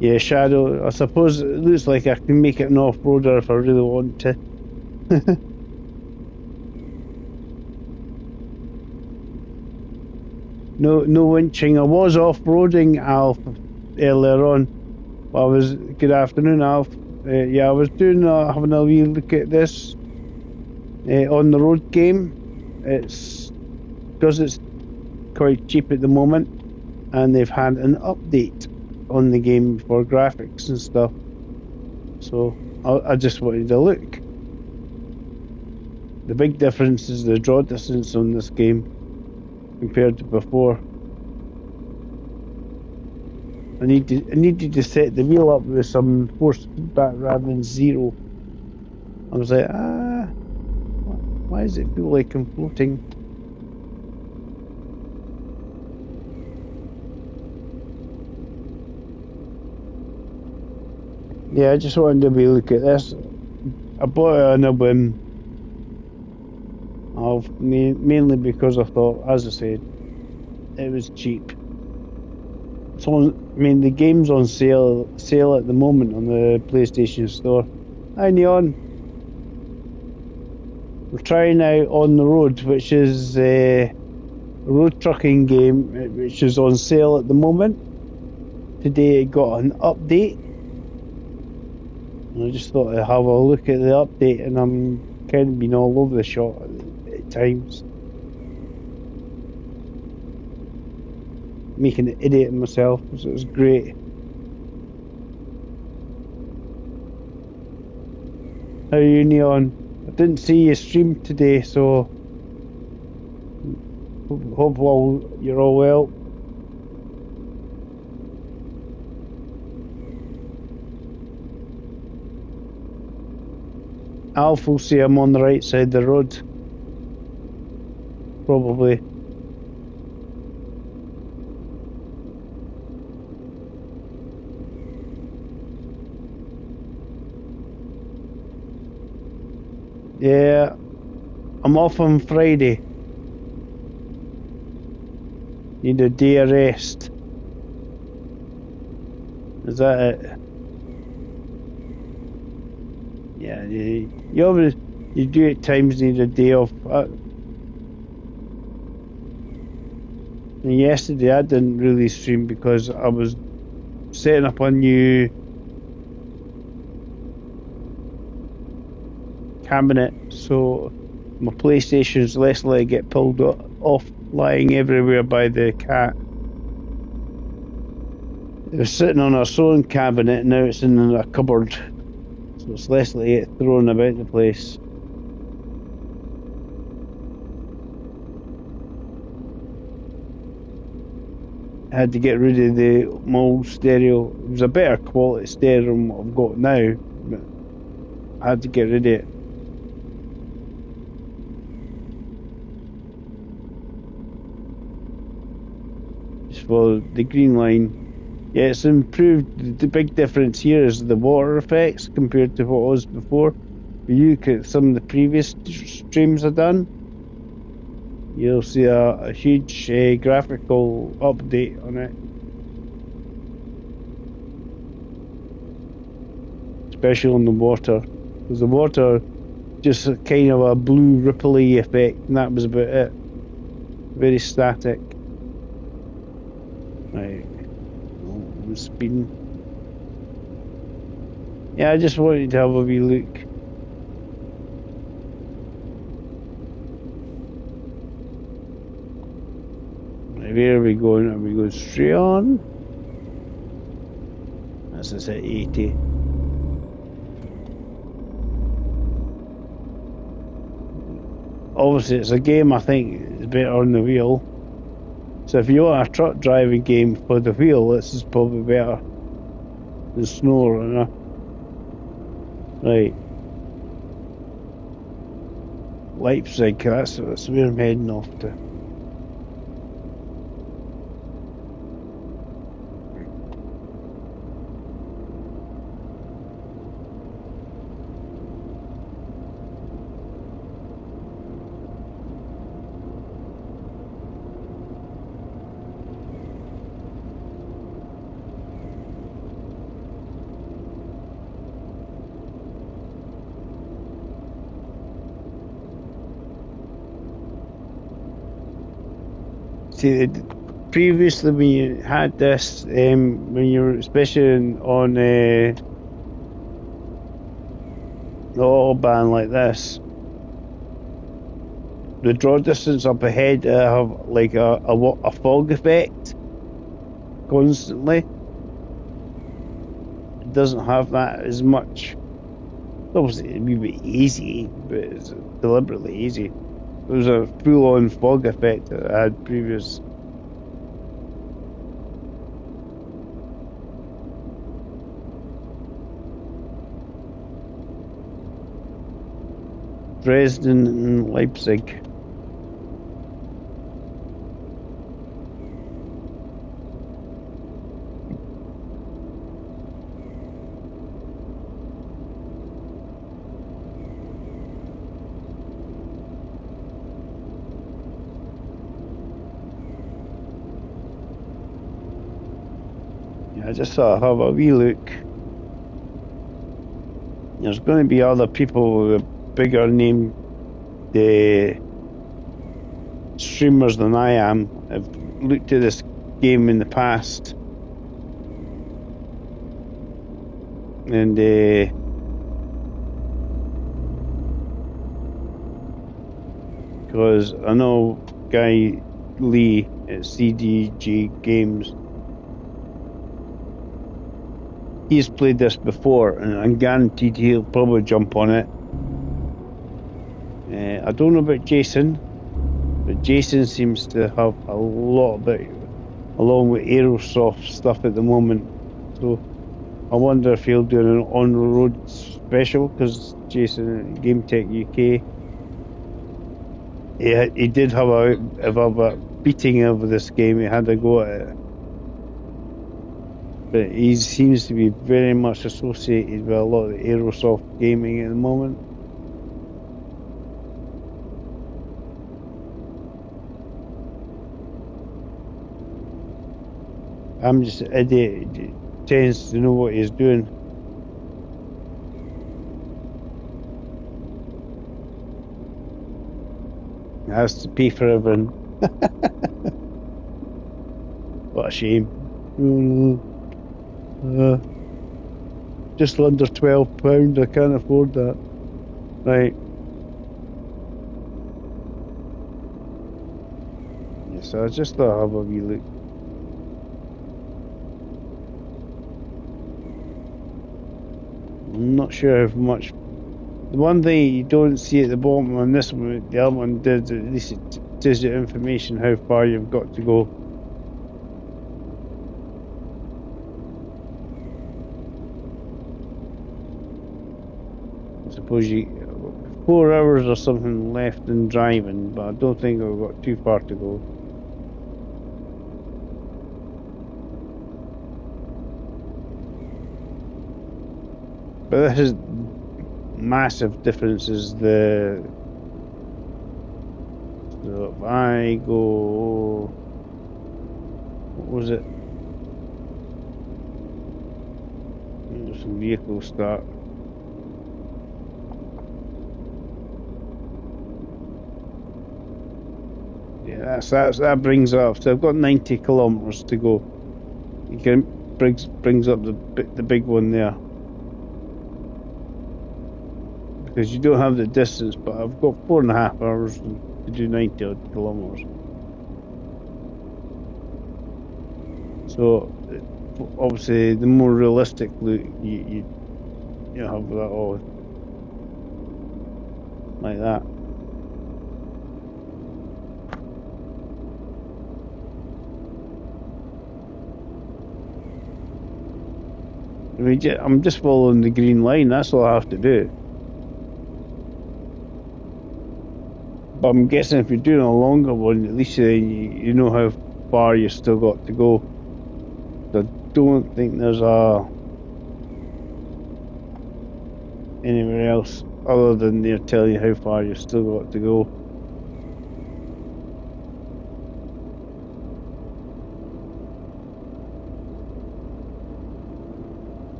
Yeah, Shadow, I suppose it looks like I can make it an off-roader if I really want to. No winching. I was off-roading, Alf, earlier on. Good afternoon, Alf. Yeah, I was having a wee look at this on the road game. Because it's quite cheap at the moment, and they've had an update on the game for graphics and stuff. So I just wanted to look. The big difference is the draw distance on this game compared to before. I needed to set the wheel up with some force feedback rather than 0. I was like, why does it feel like I'm floating? Yeah, I just wanted to be look at this. I bought it on a whim. Mainly because I thought, as I said, it was cheap. The game's on sale at the moment on the PlayStation Store. Hi Neon. We're trying out On the Road, which is a road trucking game, which is on sale at the moment. Today it got an update. And I just thought I'd have a look at the update, and I'm kind of been all over the shop at times. Making an idiot of myself, so it was great. How are you, Neon? I didn't see you stream today, so hope you're all well. Alf will say I'm on the right side of the road. Probably. Yeah, I'm off on Friday. Need a day of rest. Is that it? Yeah, you do at times need a day off. And yesterday I didn't really stream because I was setting up a new cabinet, so my PlayStation's less likely to get pulled off lying everywhere by the cat. It was sitting on a sewing cabinet, now it's in a cupboard, so it's less likely to get thrown about the place. I had to get rid of my old stereo. It was a better quality stereo than what I've got now, but I had to get rid of it. For the green line, yeah, it's improved. The big difference here is the water effects compared to what it was before. You look at some of the previous streams I've done, you'll see a huge graphical update on it, especially on the water, because the water just kind of a blue ripply effect, and that was about it. Very static. Right. Oh, I'm speeding. Yeah, I just wanted to have a wee look. Right, where are we going? Are we going straight on? That's at 80. Obviously, it's a game I think is better on the wheel. So if you want a truck driving game for the wheel, this is probably better than Snow Runner. Right. Leipzig, that's where I'm heading off to. See, previously when you had this, when you were especially on the autobahn like this, the draw distance up ahead have like a fog effect constantly. It doesn't have that as much. Obviously, it'd be a bit easy, but it's deliberately easy. There was a full-on fog effect that I had previous. Dresden and Leipzig. I just thought I'd have a wee look. There's going to be other people with bigger name streamers than I am. I've looked at this game in the past, and because I know Guy Lee at CDG Games. He's played this before, and I'm guaranteed he'll probably jump on it. I don't know about Jason, but Jason seems to have a lot of it, along with Aerosoft stuff at the moment. So I wonder if he'll do an on-the-road special, because Jason at Game Tech UK, he did have a beating over this game. He had a go at it. But he seems to be very much associated with a lot of the Aerosoft gaming at the moment. I'm just an idiot who tends to know what he's doing. He has to pay for everything. What a shame. Just under £12, I can't afford that. Right. Yeah, so I just thought I'd have a wee look. I'm not sure how much. The one thing you don't see at the bottom on this one, the other one did, at least it tells you information how far you've got to go. I suppose you 4 hours or something left in driving, but I don't think I've got too far to go. But this is massive differences. The So if I go, what was it? Some vehicle start. Yeah, that brings up. So I've got 90 kilometers to go. You can brings up the big one there, because you don't have the distance. But I've got 4.5 hours to do 90 odd kilometers. So obviously, the more realistic look you have that all like that. I mean, I'm just following the green line. That's all I have to do. But I'm guessing if you're doing a longer one, at least you know how far you still got to go. So I don't think there's anywhere else other than they're telling you how far you still got to go.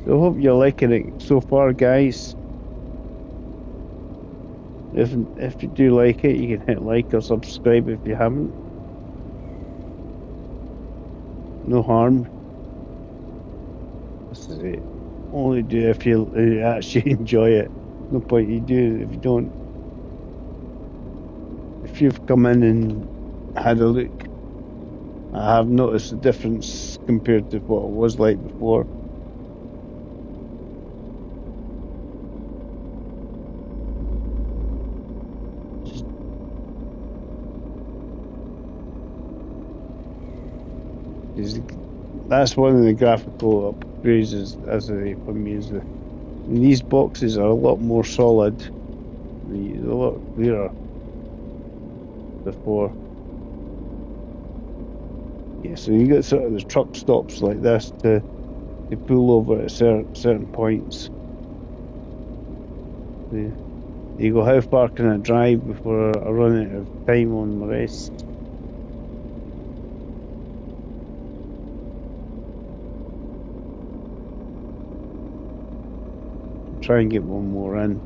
So I hope you're liking it so far, guys. If you do like it, you can hit like or subscribe if you haven't. No harm. This is it. Only do if you actually enjoy it. No point you do if you don't. If you've come in and had a look, I have noticed the difference compared to what it was like before. That's one of the graphical upgrades for me is these boxes are a lot more solid. They're a lot clearer before. Yeah, so you get sort of the truck stops like this to pull over at certain points. You go, how far can I drive before I run out of time on the rest? Try and get one more in.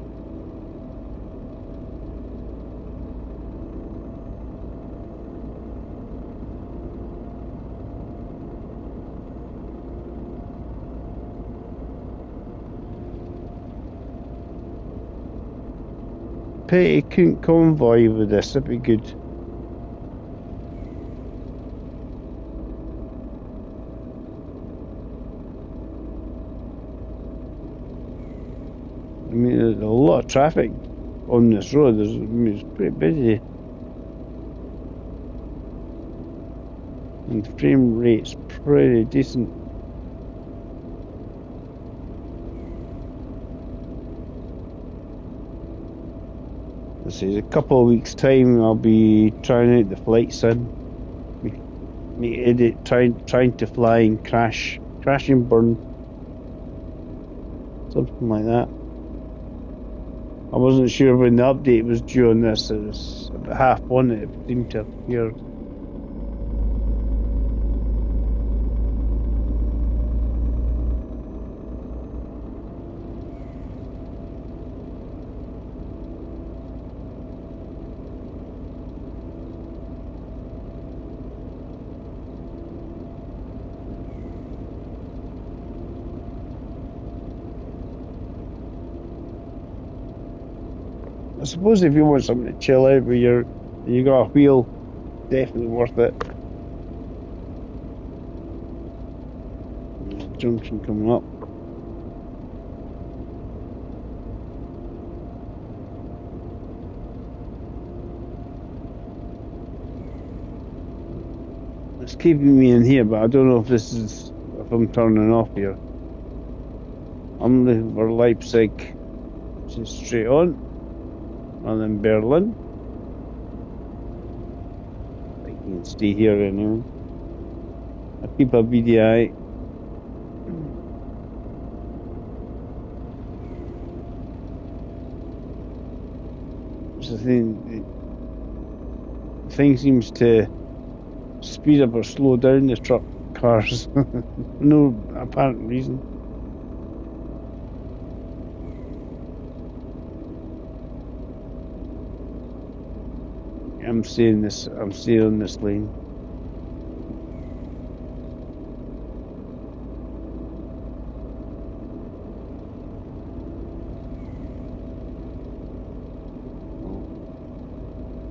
Petty couldn't convoy with this, that'd be good. I mean, there's a lot of traffic on this road. It's pretty busy. And the frame rate's pretty decent. Let's see, a couple of weeks' time I'll be trying out the flight sim. Me edit trying to fly and crash and burn. Something like that. I wasn't sure when the update was due on this. It was about half on it seemed to appear. I suppose if you want something to chill out with you got a wheel, definitely worth it. There's a junction coming up. It's keeping me in here, but I don't know if I'm turning off here. I'm looking for Leipzig, which is straight on. And then Berlin. I can stay here anyway. I keep a BDI. the thing. The thing seems to speed up or slow down the truck cars. No apparent reason. I'm staying on this lane.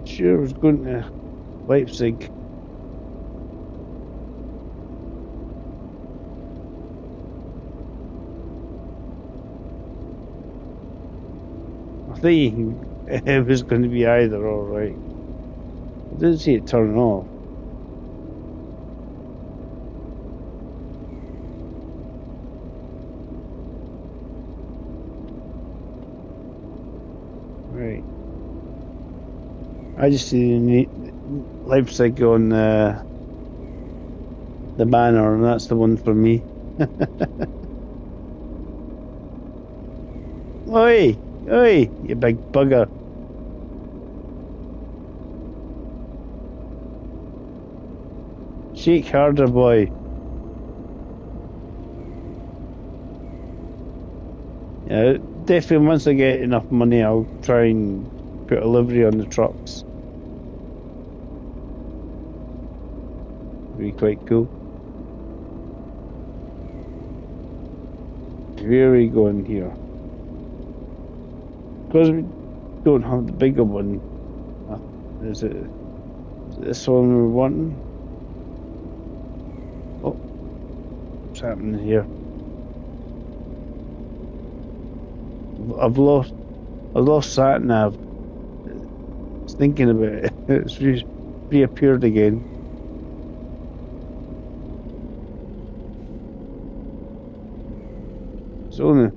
Sure, I was going to Leipzig. I think it was going to be either, all right. I didn't see it turn off. Right. I just see Leipzig on the banner, and that's the one for me. Oi! Oi! You big bugger. Shake harder, boy. Yeah, definitely once I get enough money, I'll try and put a livery on the trucks. Be quite cool. Where are we going here? Because we don't have the bigger one. Is it this one we're wanting? Oh, what's happening here? I've lost sat nav. It's thinking about it. It's reappeared again. It's only.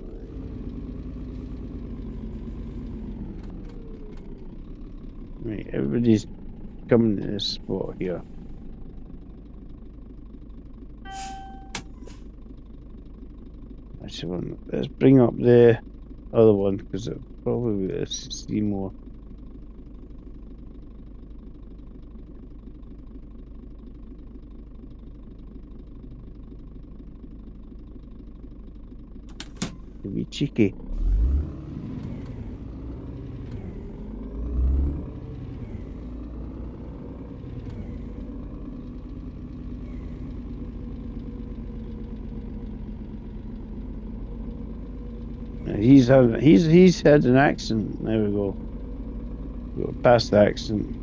Right, everybody's coming to this spot here. Actually, let's bring up the other one because it probably will see more. To be cheeky. He's had an accident. There we go. We're past the accident.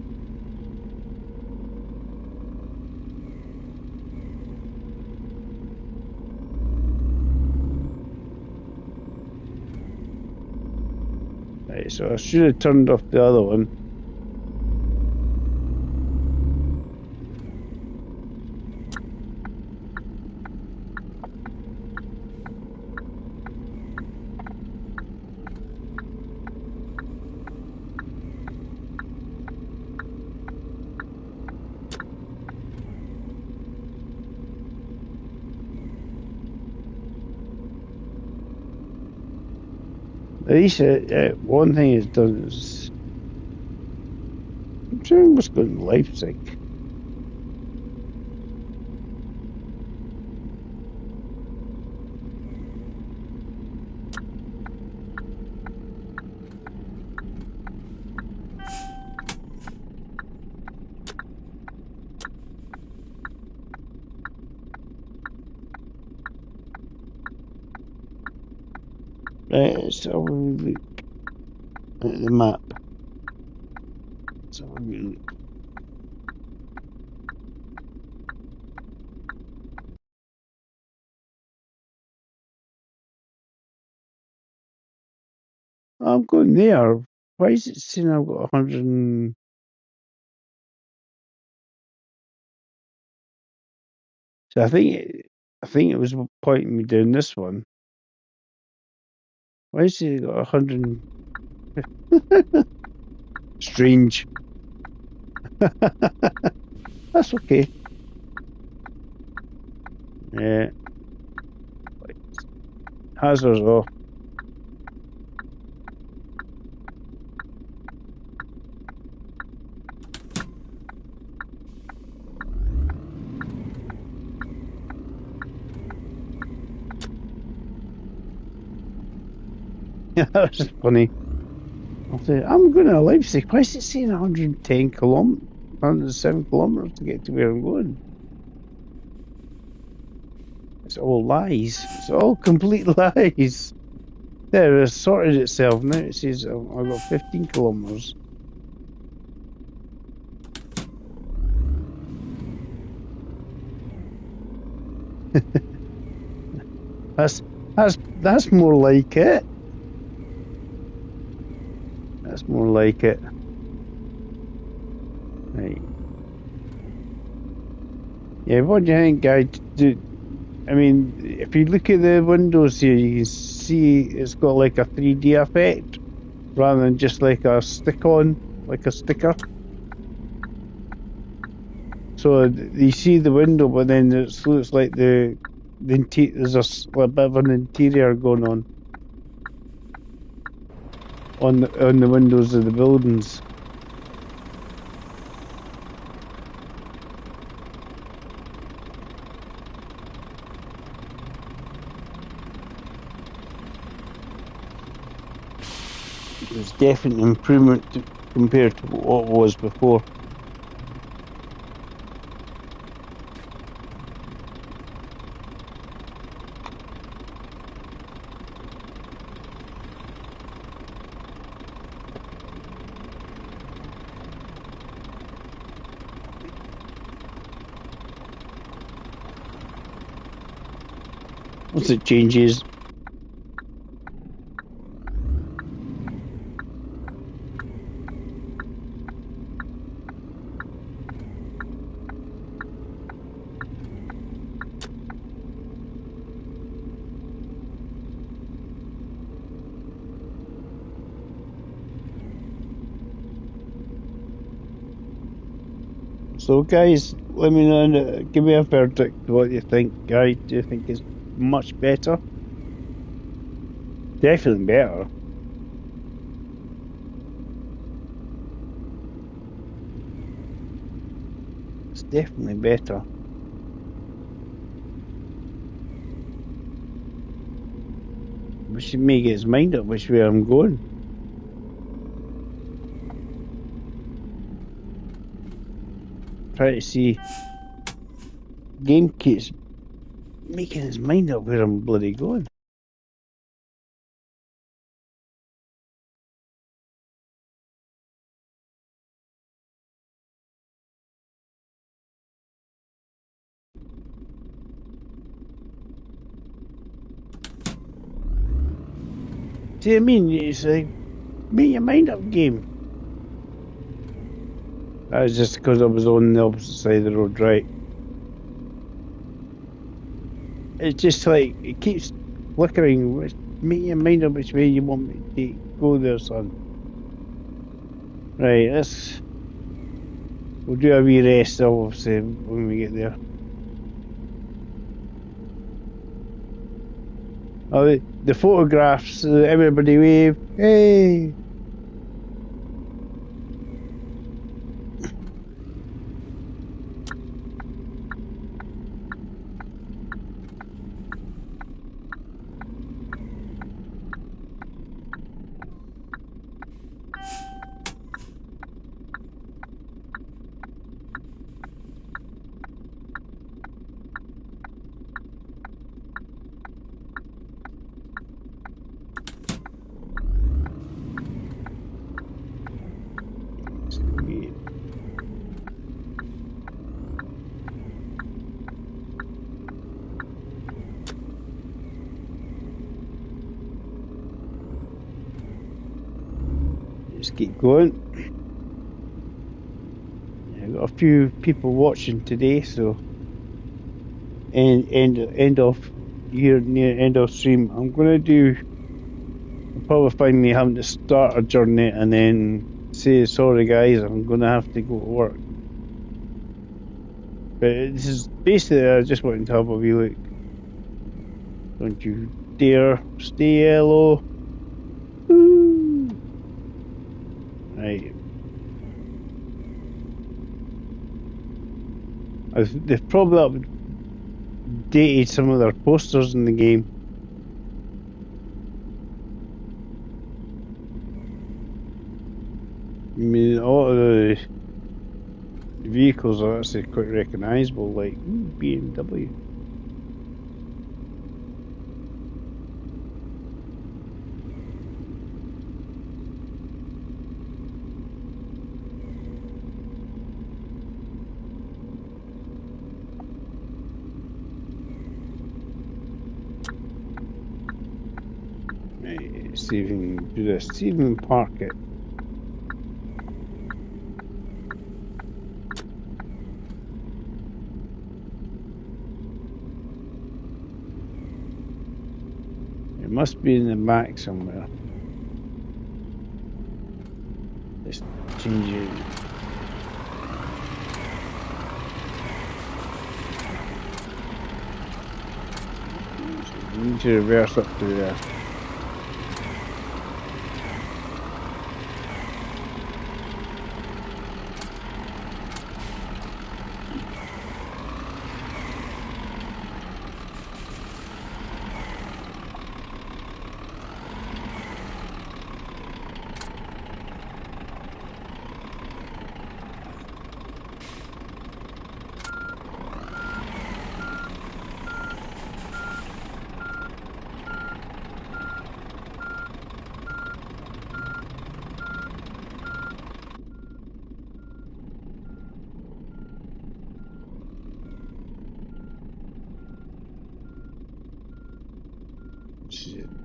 Right, so I should have turned off the other one. At least one thing it's done is I'm sure what's going to Leipzig. Right, let's have a look at the map. Let's have a look. I'm going there. Why is it saying I've got 100 and... So I think it was pointing me down this one. Why is it got 100 and... Strange. That's okay. Yeah. Hazards off. That was funny. I said, I'm going to Leipzig. Why is it saying 110 kilometers, 107 kilometers to get to where I'm going? It's all lies. It's all complete lies. There, it's sorted itself now. It says I've got 15 kilometers. That's that's more like it. That's more like it. Right. Yeah, what do you think, guy? I mean, if you look at the windows here, you can see it's got like a 3D effect rather than just like a stick-on, like a sticker. So you see the window, but then it looks like there's a bit of an interior going on the windows of the buildings. There's definite improvement compared to what it was before. Once it changes, so guys, let me know. Give me a verdict. What you think, guys? Do you think it's much better? Definitely better. It's definitely better. We should make his mind up which way I'm going. Try to see. Game keeps making his mind up where I'm bloody going. See what I mean? It's like, make your mind up game. That was just because I was on the opposite side of the road, right? It's just like, it keeps flickering. Make your mind up which way you want me to go there, son. Right, we'll do a wee rest, obviously, when we get there. Oh, the photographs, everybody wave. Hey! Just keep going. I've got a few people watching today, so end of here near end of stream. I'm gonna do. You'll probably find me having to start a journey and then say sorry, guys. I'm gonna have to go to work. But this is basically I just wanted to have a wee look. Don't you dare stay yellow. Woo. Right. They've probably updated some of their posters in the game. mean, a lot of the vehicles are actually quite recognisable, like BMW. Right, see if we can do this. See if we can park it. It must be in the back somewhere. Let's change it. We need to reverse up to there.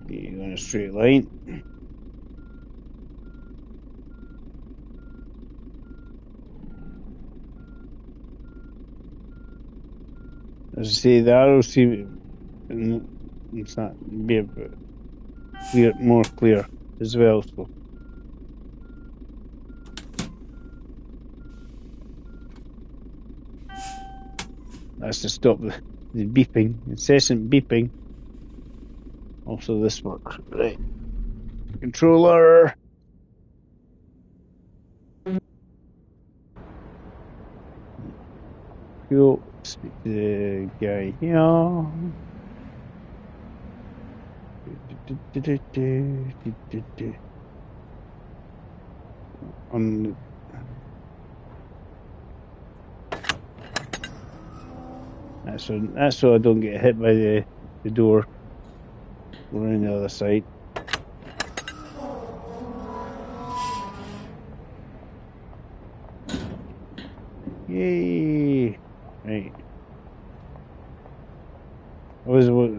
You're on a straight line. As I say, the arrows seem it's not be a bit clear, more clear as well. So that's to stop the beeping, incessant beeping. Also, this works right. Controller. Cool. Speak to the guy here. On that's so I don't get hit by the door. We're on the other side. Yay! Right. What?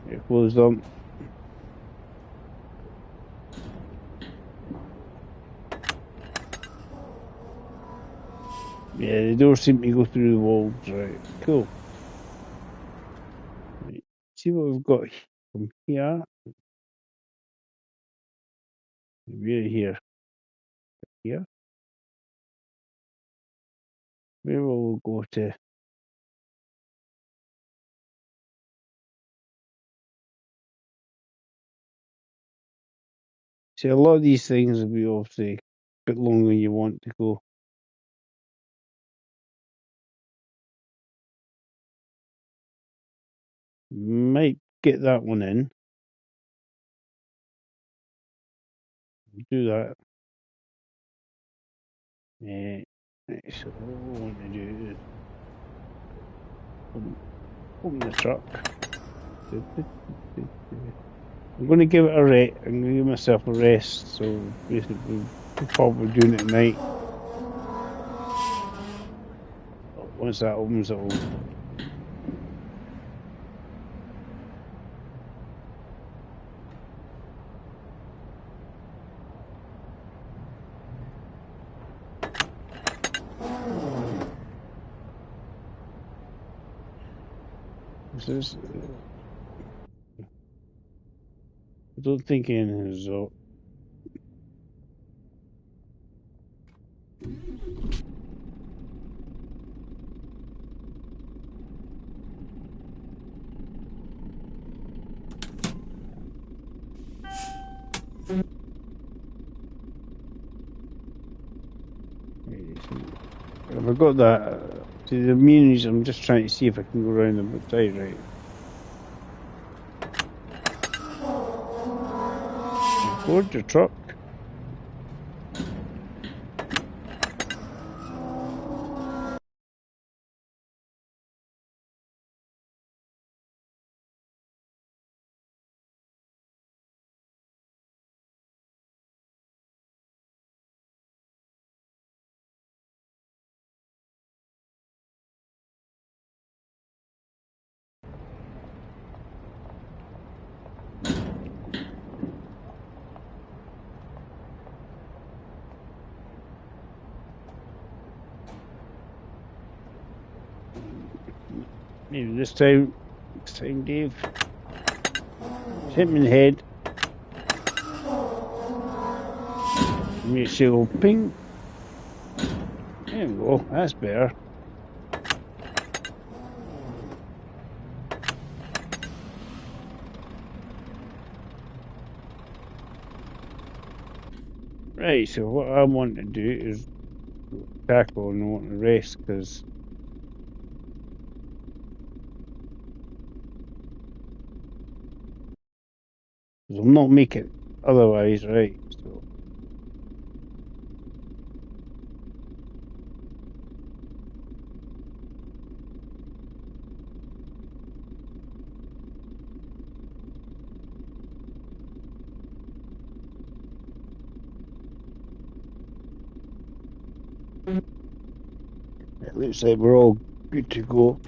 It closed up. Yeah, the doors seem to go through the walls. Right. Cool. Right. See what we've got from here. We're here. Here. Where will we go to? See, a lot of these things will be obviously a bit longer than you want to go. Might get that one in. Do that. Right, so what we want to do is open the truck. I'm going to give it a rest. I'm going to give myself a rest. So basically, we're probably doing it at night. Once that opens, it'll. This is, I don't think anything is up. Have I got that? See the munis, I'm just trying to see if I can go around the side, right? Ford your truck. Maybe this time, Dave. Hit me in the head. Make sure it'll ping. There we go, that's better. Right, so what I want to do is tackle and I want to rest because I'll not make it otherwise, right? So it looks like we're all good to go.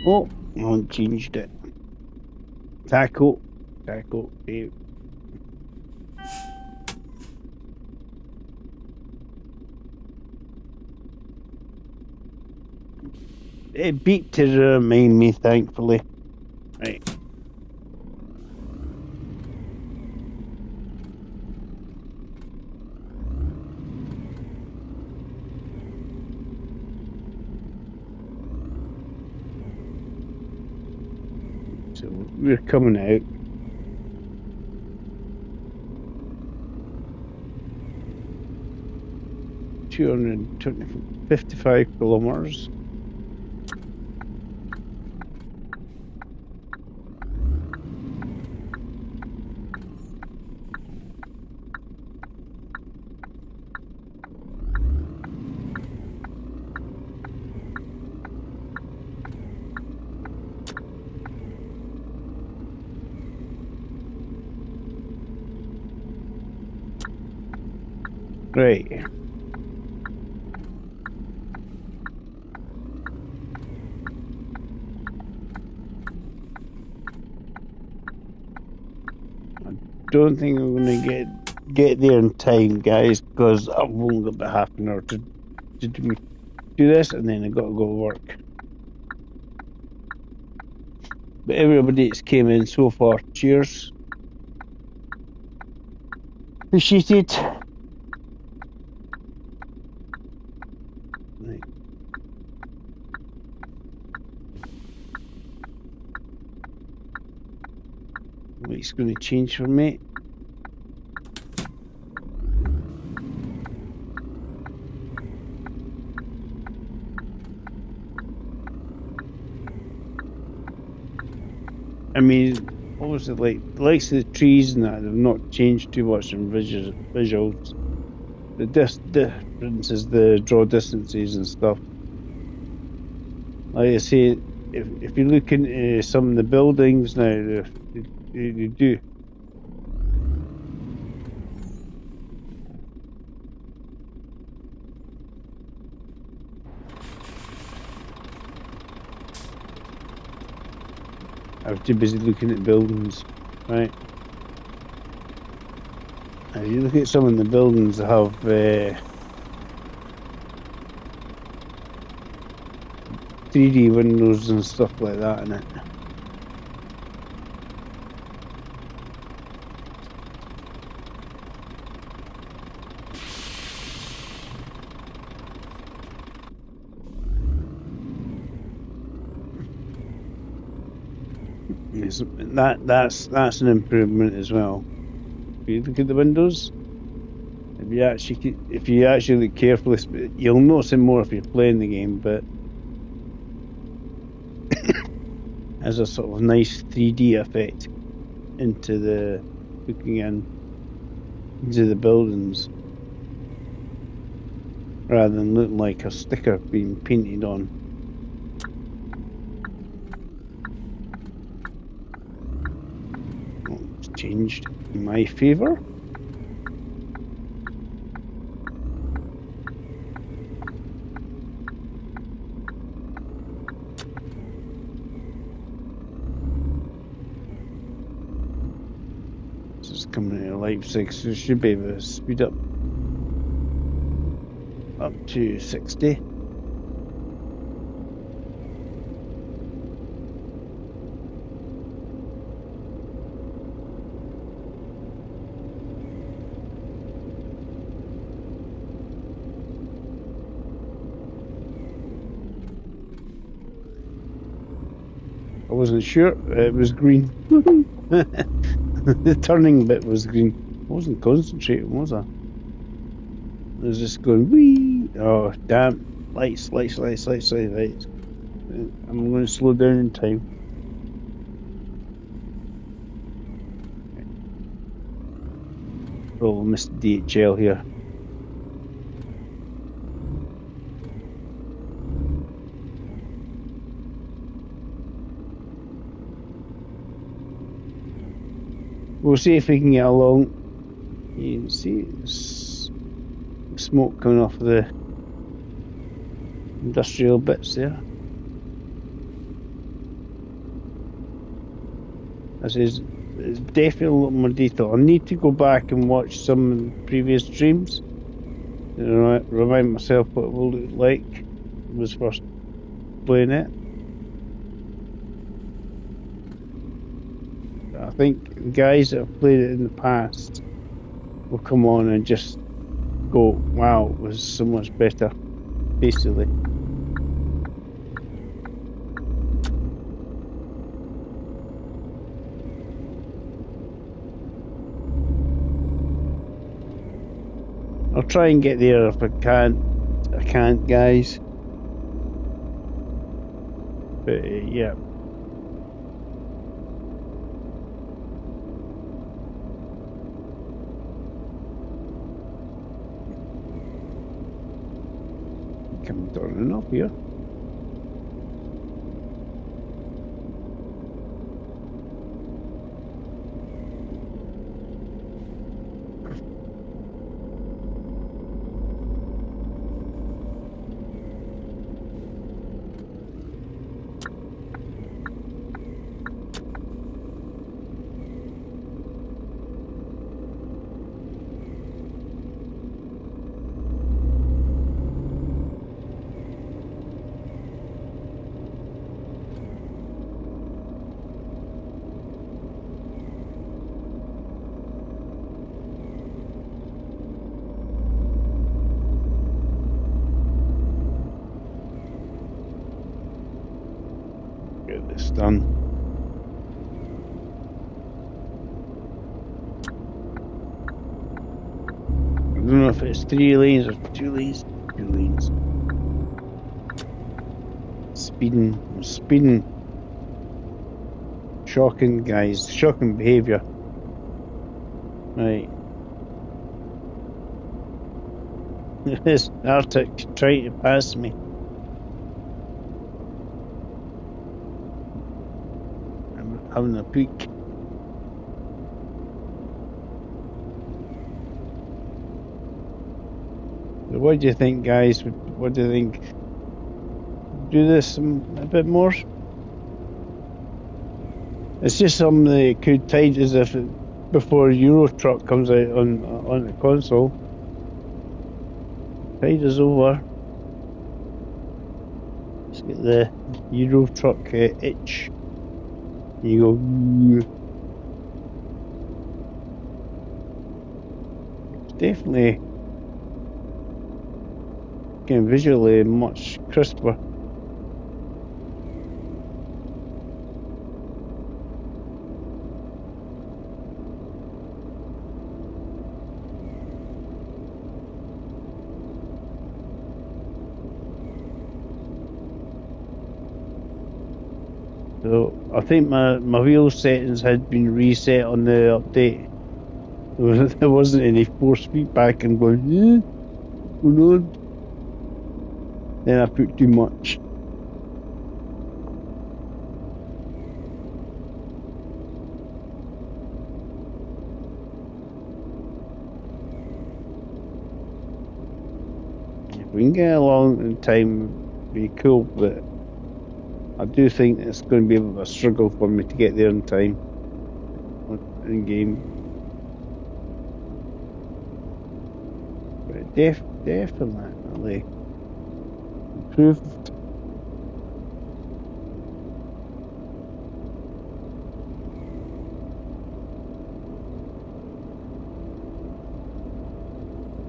Oh, I haven't changed it. Tackle, Dave. It beat to remind me, thankfully. Right. So we're coming out. $255 kilometers. Right. Don't think I'm gonna get there in time, guys, because I've only got about half an hour to do this, and then I got to go to work. But everybody that's came in so far, cheers. Appreciate it. Right. It's going to change for me. I mean, obviously, like the likes of the trees and that have not changed too much in visuals. The difference is the draw distances and stuff. Like I say, if you look into some of the buildings now, you do. I was too busy looking at buildings, right? If you look at some of the buildings that have 3D windows and stuff like that in it. That's an improvement as well. If you look at the windows, if you actually look carefully, you'll notice it more if you're playing the game. But as a sort of nice 3D effect into the looking into the buildings, rather than looking like a sticker being painted on. Oh, it's changed in my favour. This is coming out of Leipzig, so it should be able to speed up to 60. I wasn't sure. It was green. The turning bit was green. I wasn't concentrating, was I? I was just going, wee. Oh, damn. Lights. I'm going to slow down in time. Oh, I missed DHL here. We'll see if we can get along. You can see smoke coming off the industrial bits there. This is it's definitely a lot more detail. I need to go back and watch some previous streams to remind myself what it will look like when I was first playing it. I think the guys that have played it in the past will come on and just go, wow, it was so much better, basically. I'll try and get there if I can't. I can't, guys. But yeah. I'm turning up here. Get this done. I don't know if it's 3 lanes or 2 lanes. 2 lanes. I'm speeding. Shocking, guys. Shocking behaviour. Right. This Arctic trying to pass me. I'm having a peek. What do you think, guys? What do you think? Do this a bit more? It's just something they could tide as if before Euro Truck comes out on the console. Tide us over. Let's get the Euro Truck itch. You go. It's definitely getting visually much crisper. So I think my wheel settings had been reset on the update. There wasn't any force feedback and going, going on. Then I put too much. If we can get along in time, it'd be cool, but I do think it's going to be a bit of a struggle for me to get there in time in game. But definitely improved.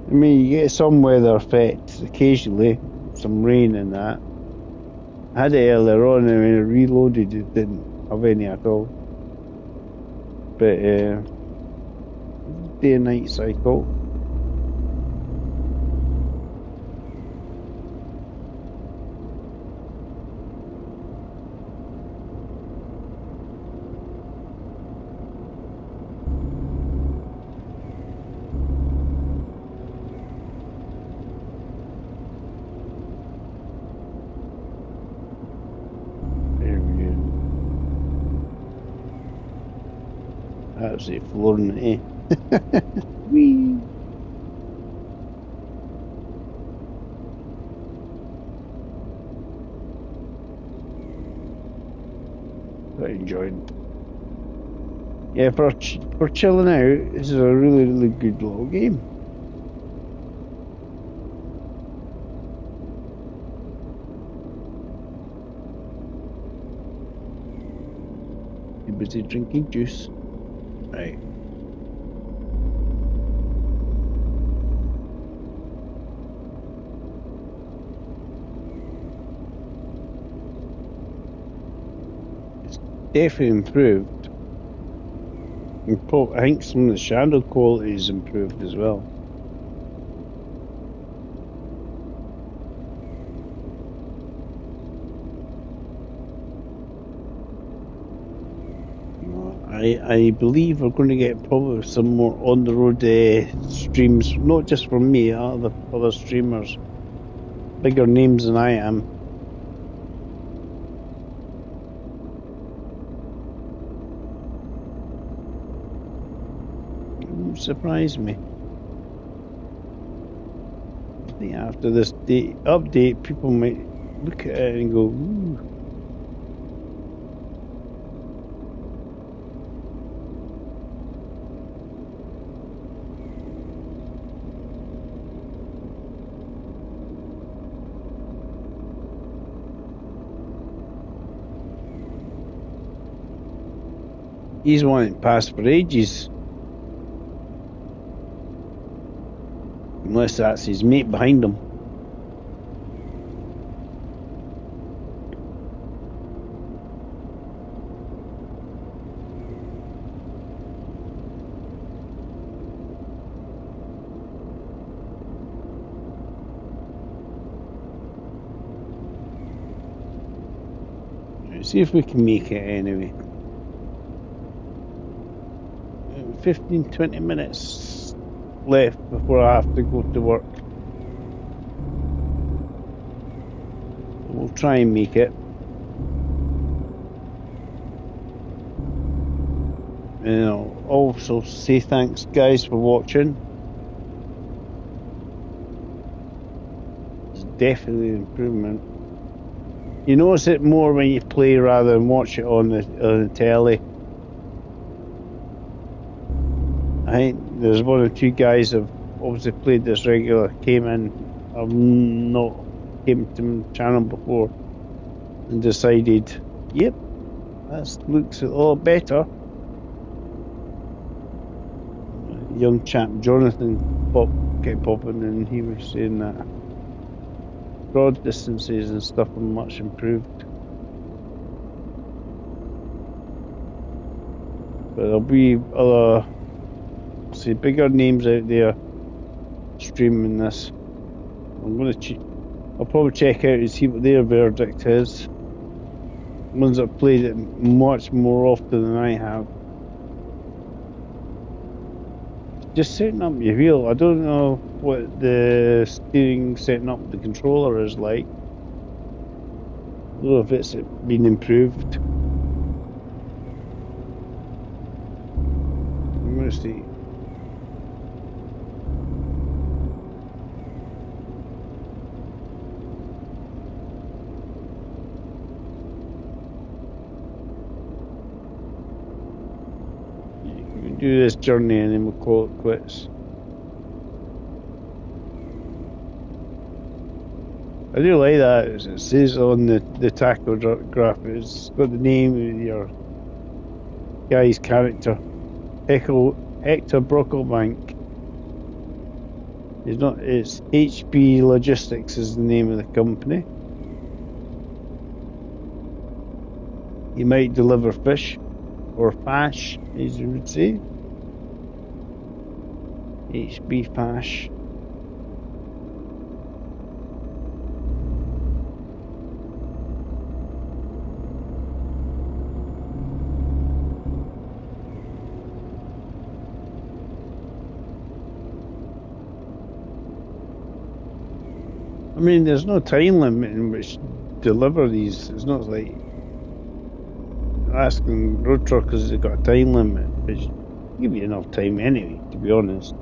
I mean, you get some weather effects occasionally, some rain and that. I had it earlier on, and when I reloaded, it didn't have any at all. But day and night cycle. Absolutely flooring it, eh? Whee! Quite enjoying it. Yeah, for chilling out, this is a really good little game. You busy drinking juice? Right. It's definitely improved. I think some of the shadow quality is improved as well. I believe we're going to get probably some more on the road streams, not just from me, other streamers, bigger names than I am. It won't surprise me. I think after this update, people might look at it and go, ooh. He's wanting to pass for ages. Unless that's his mate behind him. Let's see if we can make it anyway. 15-20 minutes left before I have to go to work. We'll try and make it. And I'll also say thanks guys for watching. It's definitely an improvement. You notice it more when you play rather than watch it on the telly. I think there's one or two guys have obviously played this regular, came in, I've not came to my channel before, and decided, yep, that looks a lot better. Young chap Jonathan kept popping, and he was saying that broad distances and stuff are much improved. But there'll be other, see, bigger names out there streaming this. I'll probably check out and see what their verdict is. ones that played it much more often than I have. Just setting up your wheel. I don't know what the steering setting up the controller is like. I don't know if it's been improved. I'm going to see. We do this journey and then we'll call it quits. I do like that. It says on the tachograph, it's got the name of your guy's character, Hector Brocklebank. It's not. It's HP Logistics is the name of the company. He might deliver fish, or fash, as you would say. HB fash. I mean, there's no time limit in which to deliver these. It's not like asking road truckers if they've got a time limit, which give you enough time anyway, to be honest.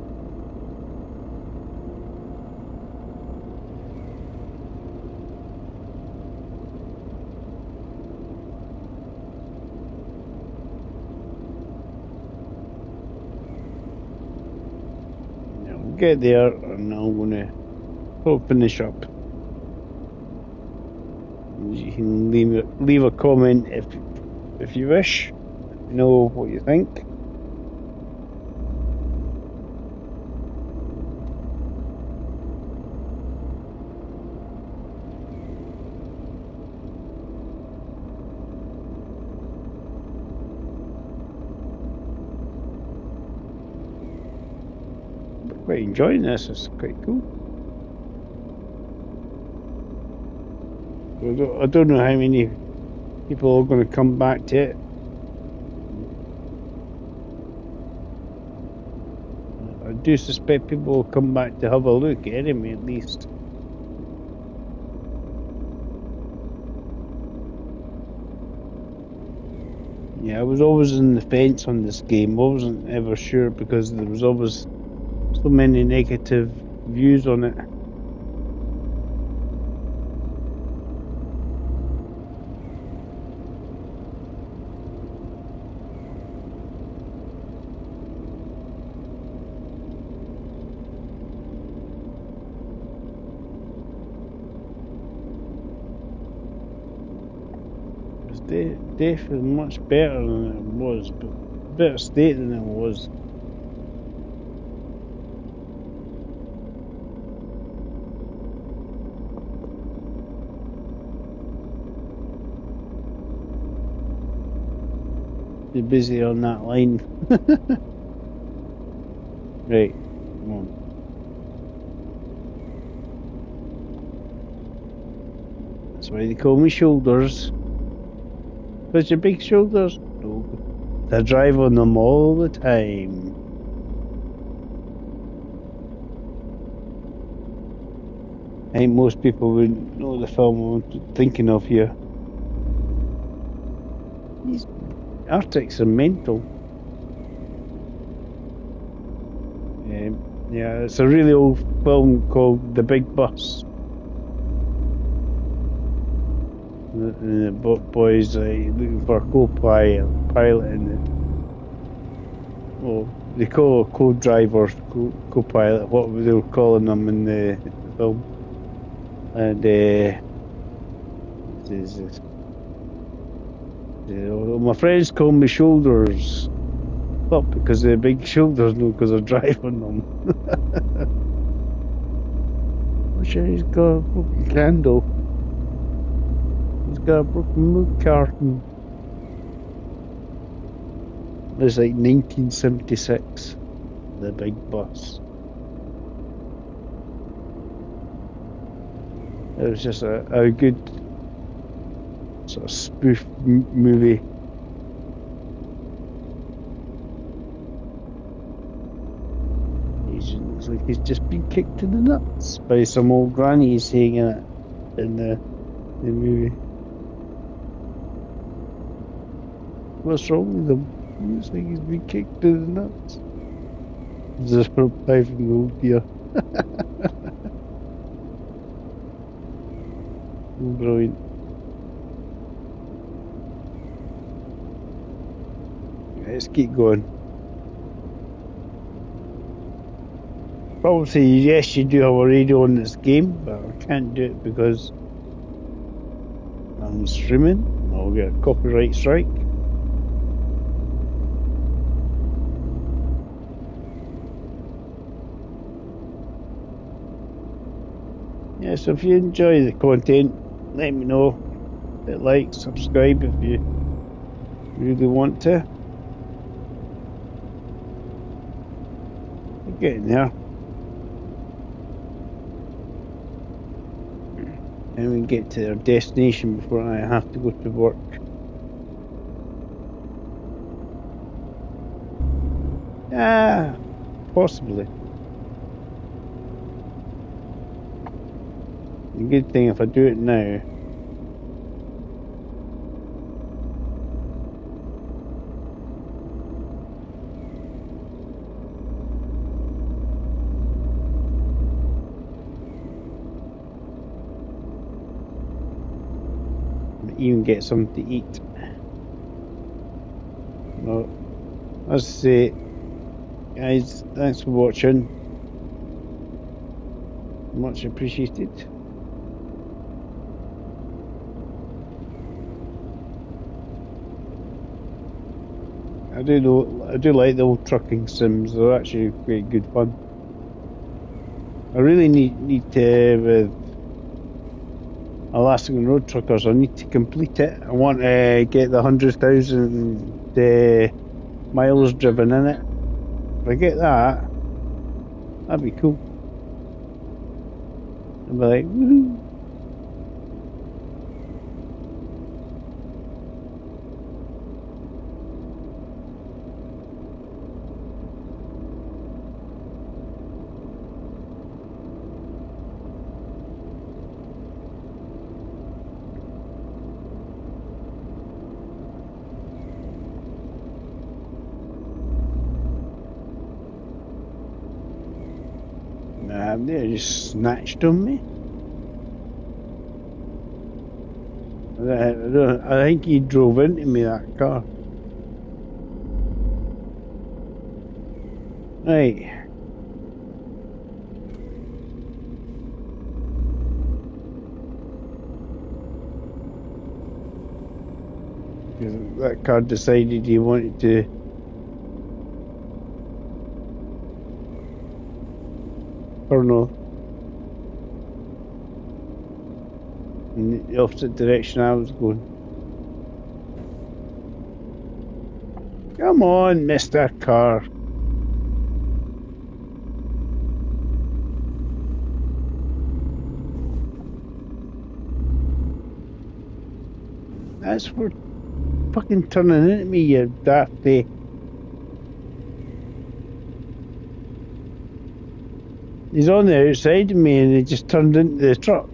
Yeah, we'll get there, and I'm going to finish up. You can leave a comment if you wish. Let me know what you think. I'm quite enjoying this. It's quite cool. I don't know how many people are going to come back to it. I do suspect people will come back to have a look anyway, at least. Yeah, I was always on the fence on this game. I wasn't ever sure because there was always so many negative views on it. Definitely much better than it was, but better state than it was. Be busy on that line. Right, come on. That's why they call me Shoulders. Because your big shoulders? No. I drive on them all the time. I think most people would know the film I'm thinking of here. These Arctics are mental. Yeah, it's a really old film called The Big Bus. And the boys looking for a co-pilot in it. Well, they call a co-driver, co-pilot, what they were calling them in the film. And my friends call me Shoulders. Not because they're big shoulders, no, because they're driving them. I'm sure he's got a broken candle. He's got a broken milk carton. It's like 1976, The Big Bus. It was just a good sort of spoof movie. He looks like he's just been kicked in the nuts by some old granny he's saying in the movie. What's wrong with him? He looks like he's been kicked in the nuts. There's a reply from the old dear. Brilliant. Let's keep going. Probably say yes, you do have a radio in this game, but I can't do it because I'm streaming. I'll get a copyright strike. Yeah, so if you enjoy the content, let me know. Hit like, subscribe if you really want to. We're getting there. And we can get to our destination before I have to go to work. Possibly. The good thing if I do it now, even get something to eat. Well, as I say, guys, thanks for watching. Much appreciated. I do like the old trucking sims. They're actually quite good fun. I really need to with Alaskan Road Truckers. I need to complete it. I want to get the 100,000 miles driven in it. If I get that, that'd be cool. I'd be like, woohoo! They just snatched on me. I think he drove into me, that car. Right. That car decided he wanted to turn off in the opposite direction I was going. Come on, Mr. Car. That's for fucking turning into me, you dafty. He's on the outside of me and he just turned into the truck.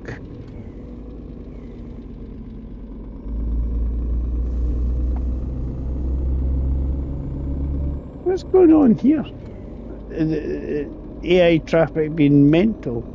What's going on here? AI traffic being mental.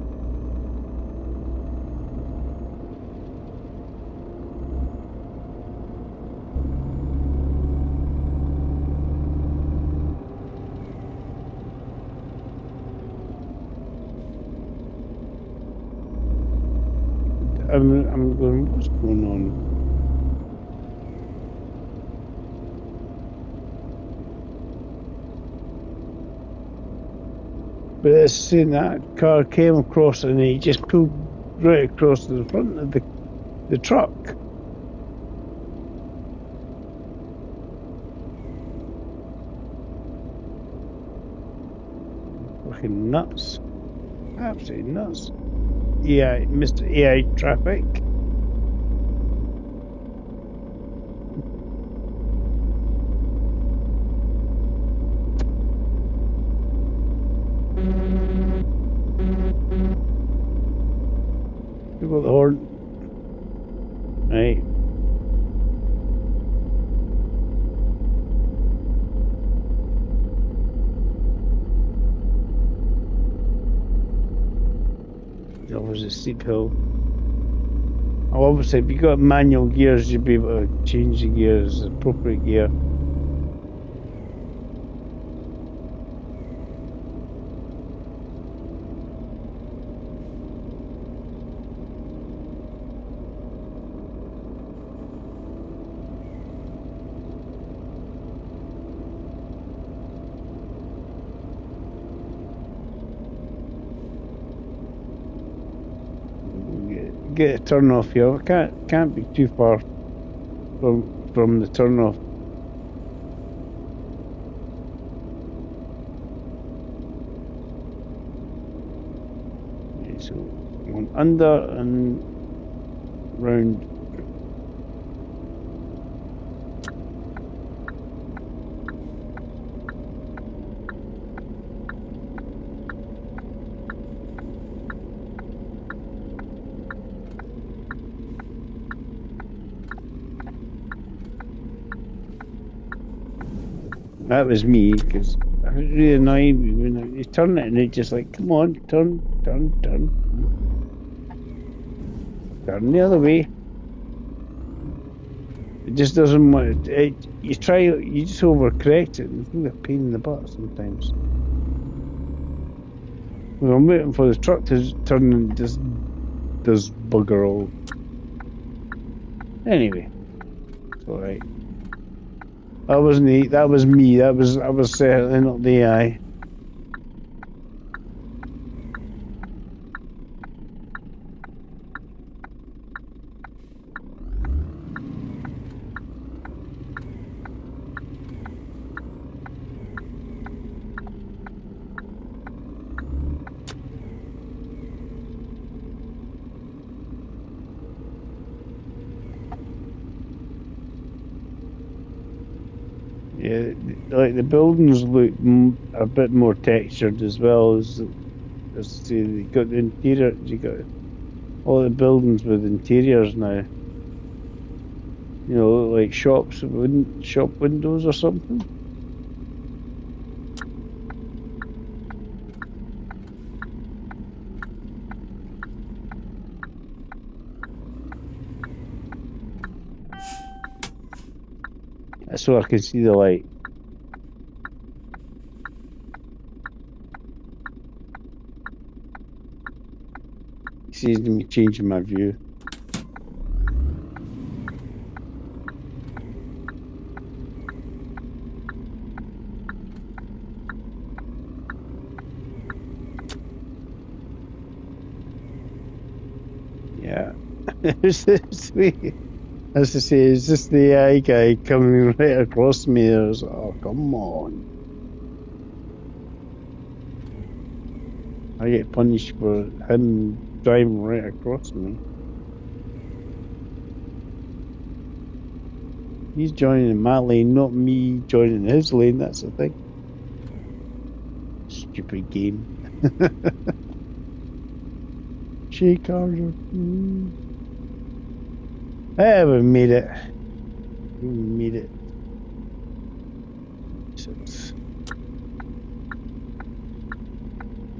I'm going, what's going on? But it's saying that car came across and he just pulled right across the front of the truck. Fucking nuts. Absolutely nuts. Yeah, Mr. AI traffic. steep hill. Oh, obviously, if you've got manual gears, you'll be able to change the gears, the appropriate gear. Get a turn off here. Can't be too far from the turn off. Okay, so one under and round. That was me, because it was really annoying me when you turn it and it's just like, come on, turn. Turn the other way. It just doesn't want it. You just overcorrect it, and it's a pain in the butt sometimes. When I'm waiting for the truck to turn and just does bugger all. Anyway, it's alright. That wasn't that was me. I was certainly not the AI. Yeah, like the buildings look a bit more textured as well as say you got the interior. You got all the buildings with interiors now. You know, like shop windows or something. So I can see the light. It seems to me changing my view. Yeah. Is this me? As I say, is this the AI guy coming right across me? Oh, come on. I get punished for him driving right across me. He's joining my lane, not me joining his lane, that's the thing. Stupid game. She cars are... Hey, we made it. We made it. So it's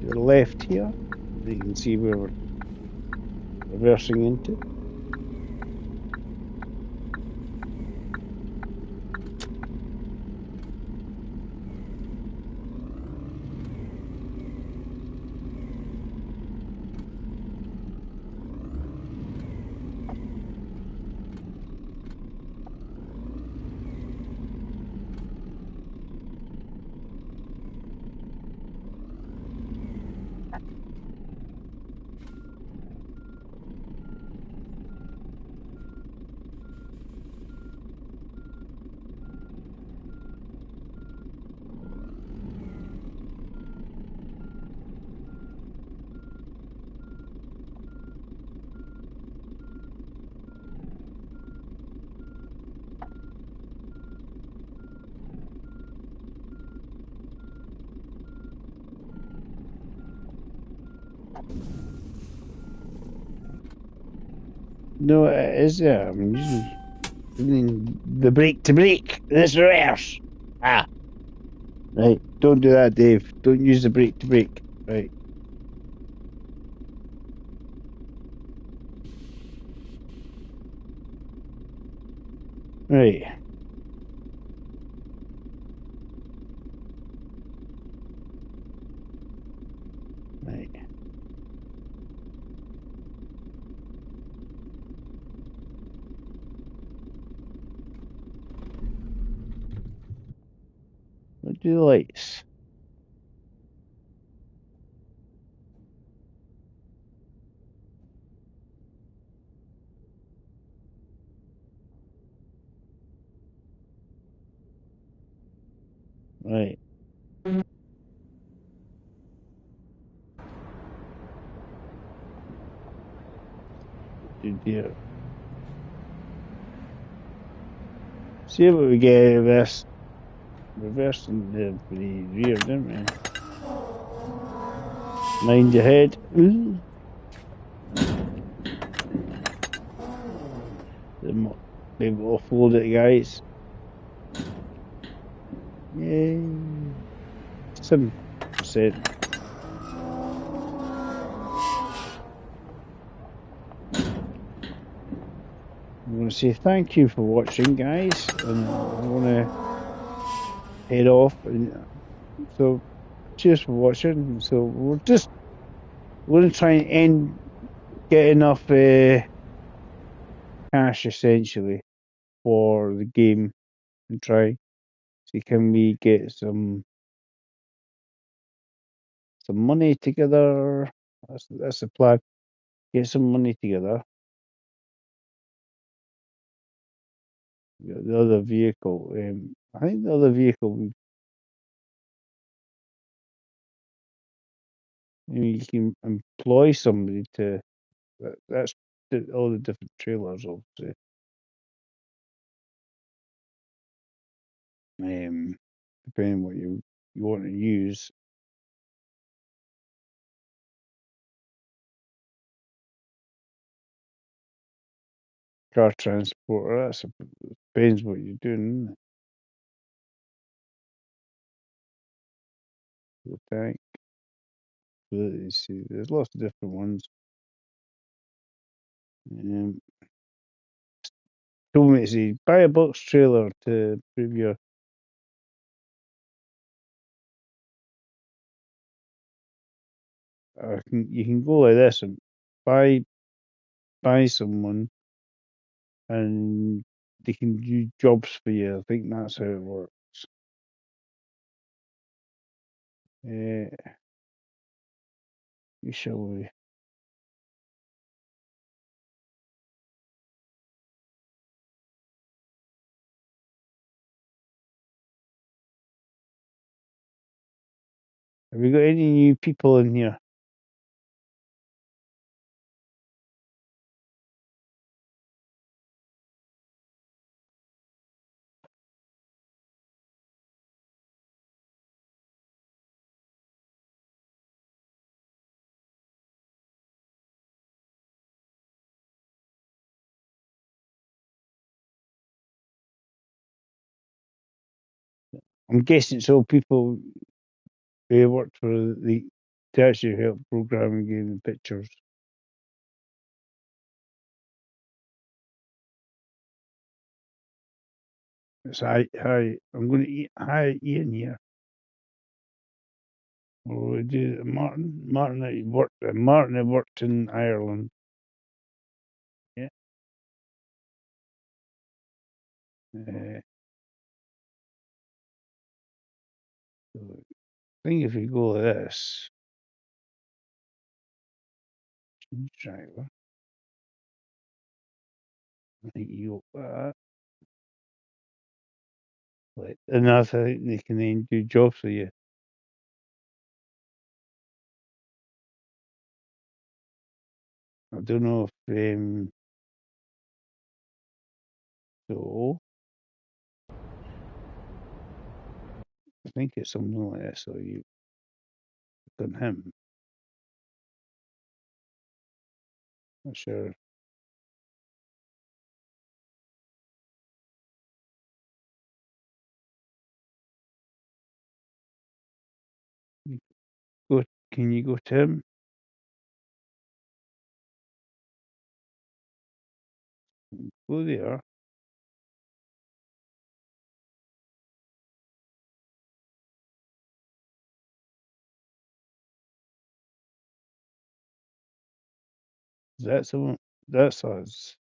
to the left here. You can see where we're reversing into. No, it is. I'm using the brake to brake. This reverse. Ah, right. Don't do that, Dave. Don't use the brake to brake. Right. Right. Right. What do the lights? Right. Good dear. See what we get reversing for the rear, didn't we? Mind ahead. Ooh. Maybe offload it, guys. Yay. 7%. I want to say thank you for watching, guys, and I want to head off. And so, cheers for watching. So we're going to try and get enough cash essentially for the game and try. See, can we get some money together? That's the plan. Get some money together. The other vehicle. I think the other vehicle. You can employ somebody to. That's all the different trailers, obviously. Depending what you want to use. Car transporter. Depends what you're doing. The tank. You see, there's lots of different ones. Told me to say, buy a box trailer to prove your. You can go like this and buy someone, and they can do jobs for you. I think that's how it works. Shall we? Have we got any new people in here? I'm guessing it's all people who worked for the to actually help programming game the pictures. It's hi. I'm going to eat hi Ian here. What we do? Martin that worked. Martin that worked in Ireland. Yeah. Uh, so I think if we go like this, driver. I think you like, and I think they can then do jobs for you. I don't know if so. I think it's something like this. So you click on him. Not sure. Go. Can you go to him? Go there. That's the one. That's us.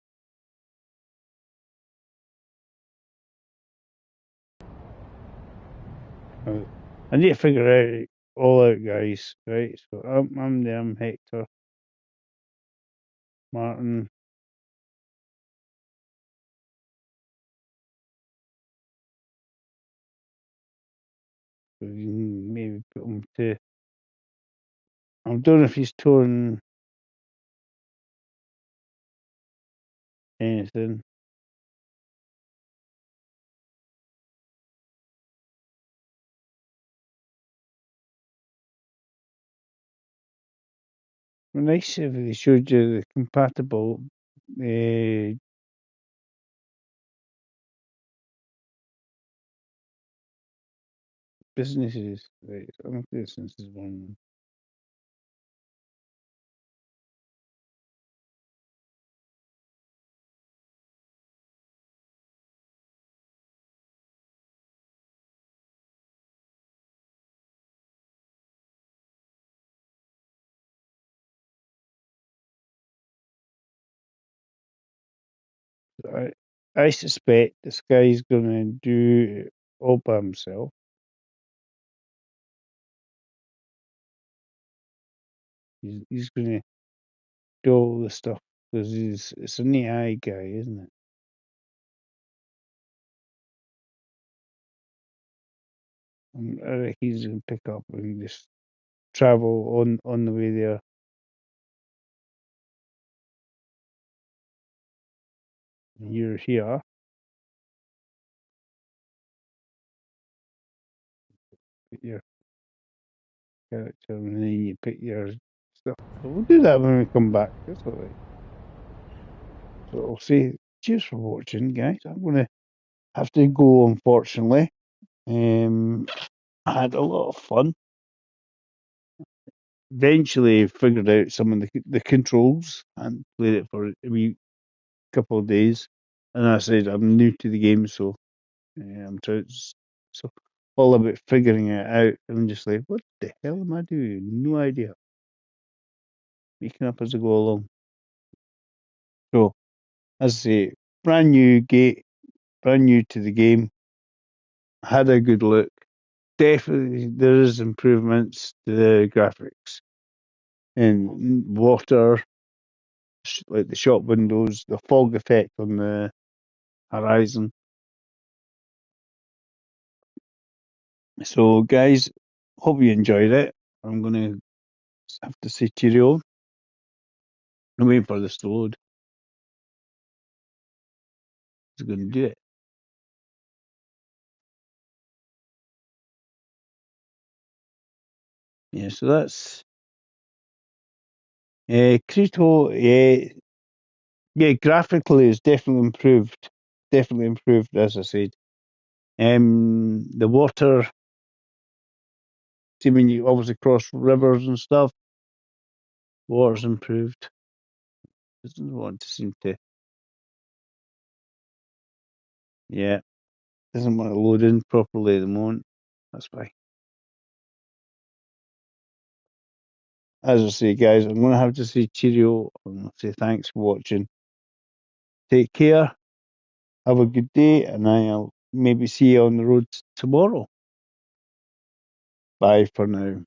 I need to figure it all out, guys. Right. So I'm Hector Martin. We can maybe put him to. I don't know if he's torn anything. Well, nice if they showed you the compatible uh, businesses. Right. I don't think this is one. I I suspect this guy's gonna do it all by himself. He's gonna do all the stuff because it's an AI guy, isn't it? I reckon he's gonna pick up and just travel on the way there. You're here. Put your character and then you pick your stuff. But we'll do that when we come back. That's all right. So I'll say cheers for watching, guys. I'm gonna have to go, unfortunately. I had a lot of fun. Eventually figured out some of the controls and played it for a wee couple of days. And I said I'm new to the game, so I'm trying. So all about figuring it out. I'm just like, what the hell am I doing? No idea. Making up as I go along. So as I say, brand new gate, brand new to the game. Had a good look. Definitely, there is improvements to the graphics in water, like the shop windows, the fog effect on the horizon. So, guys, hope you enjoyed it. I'm going to have to say cheerio. I'm waiting for this to load. It's going to do it. Yeah, so that's Crito. Yeah, graphically, it's definitely improved. Definitely improved, as I said. The water, see when you obviously cross rivers and stuff, water's improved. Doesn't want to seem to, yeah, doesn't want to load in properly at the moment. That's why. As I say, guys, I'm going to have to say cheerio and say thanks for watching. Take care. Have a good day, and I'll maybe see you on the road tomorrow. Bye for now.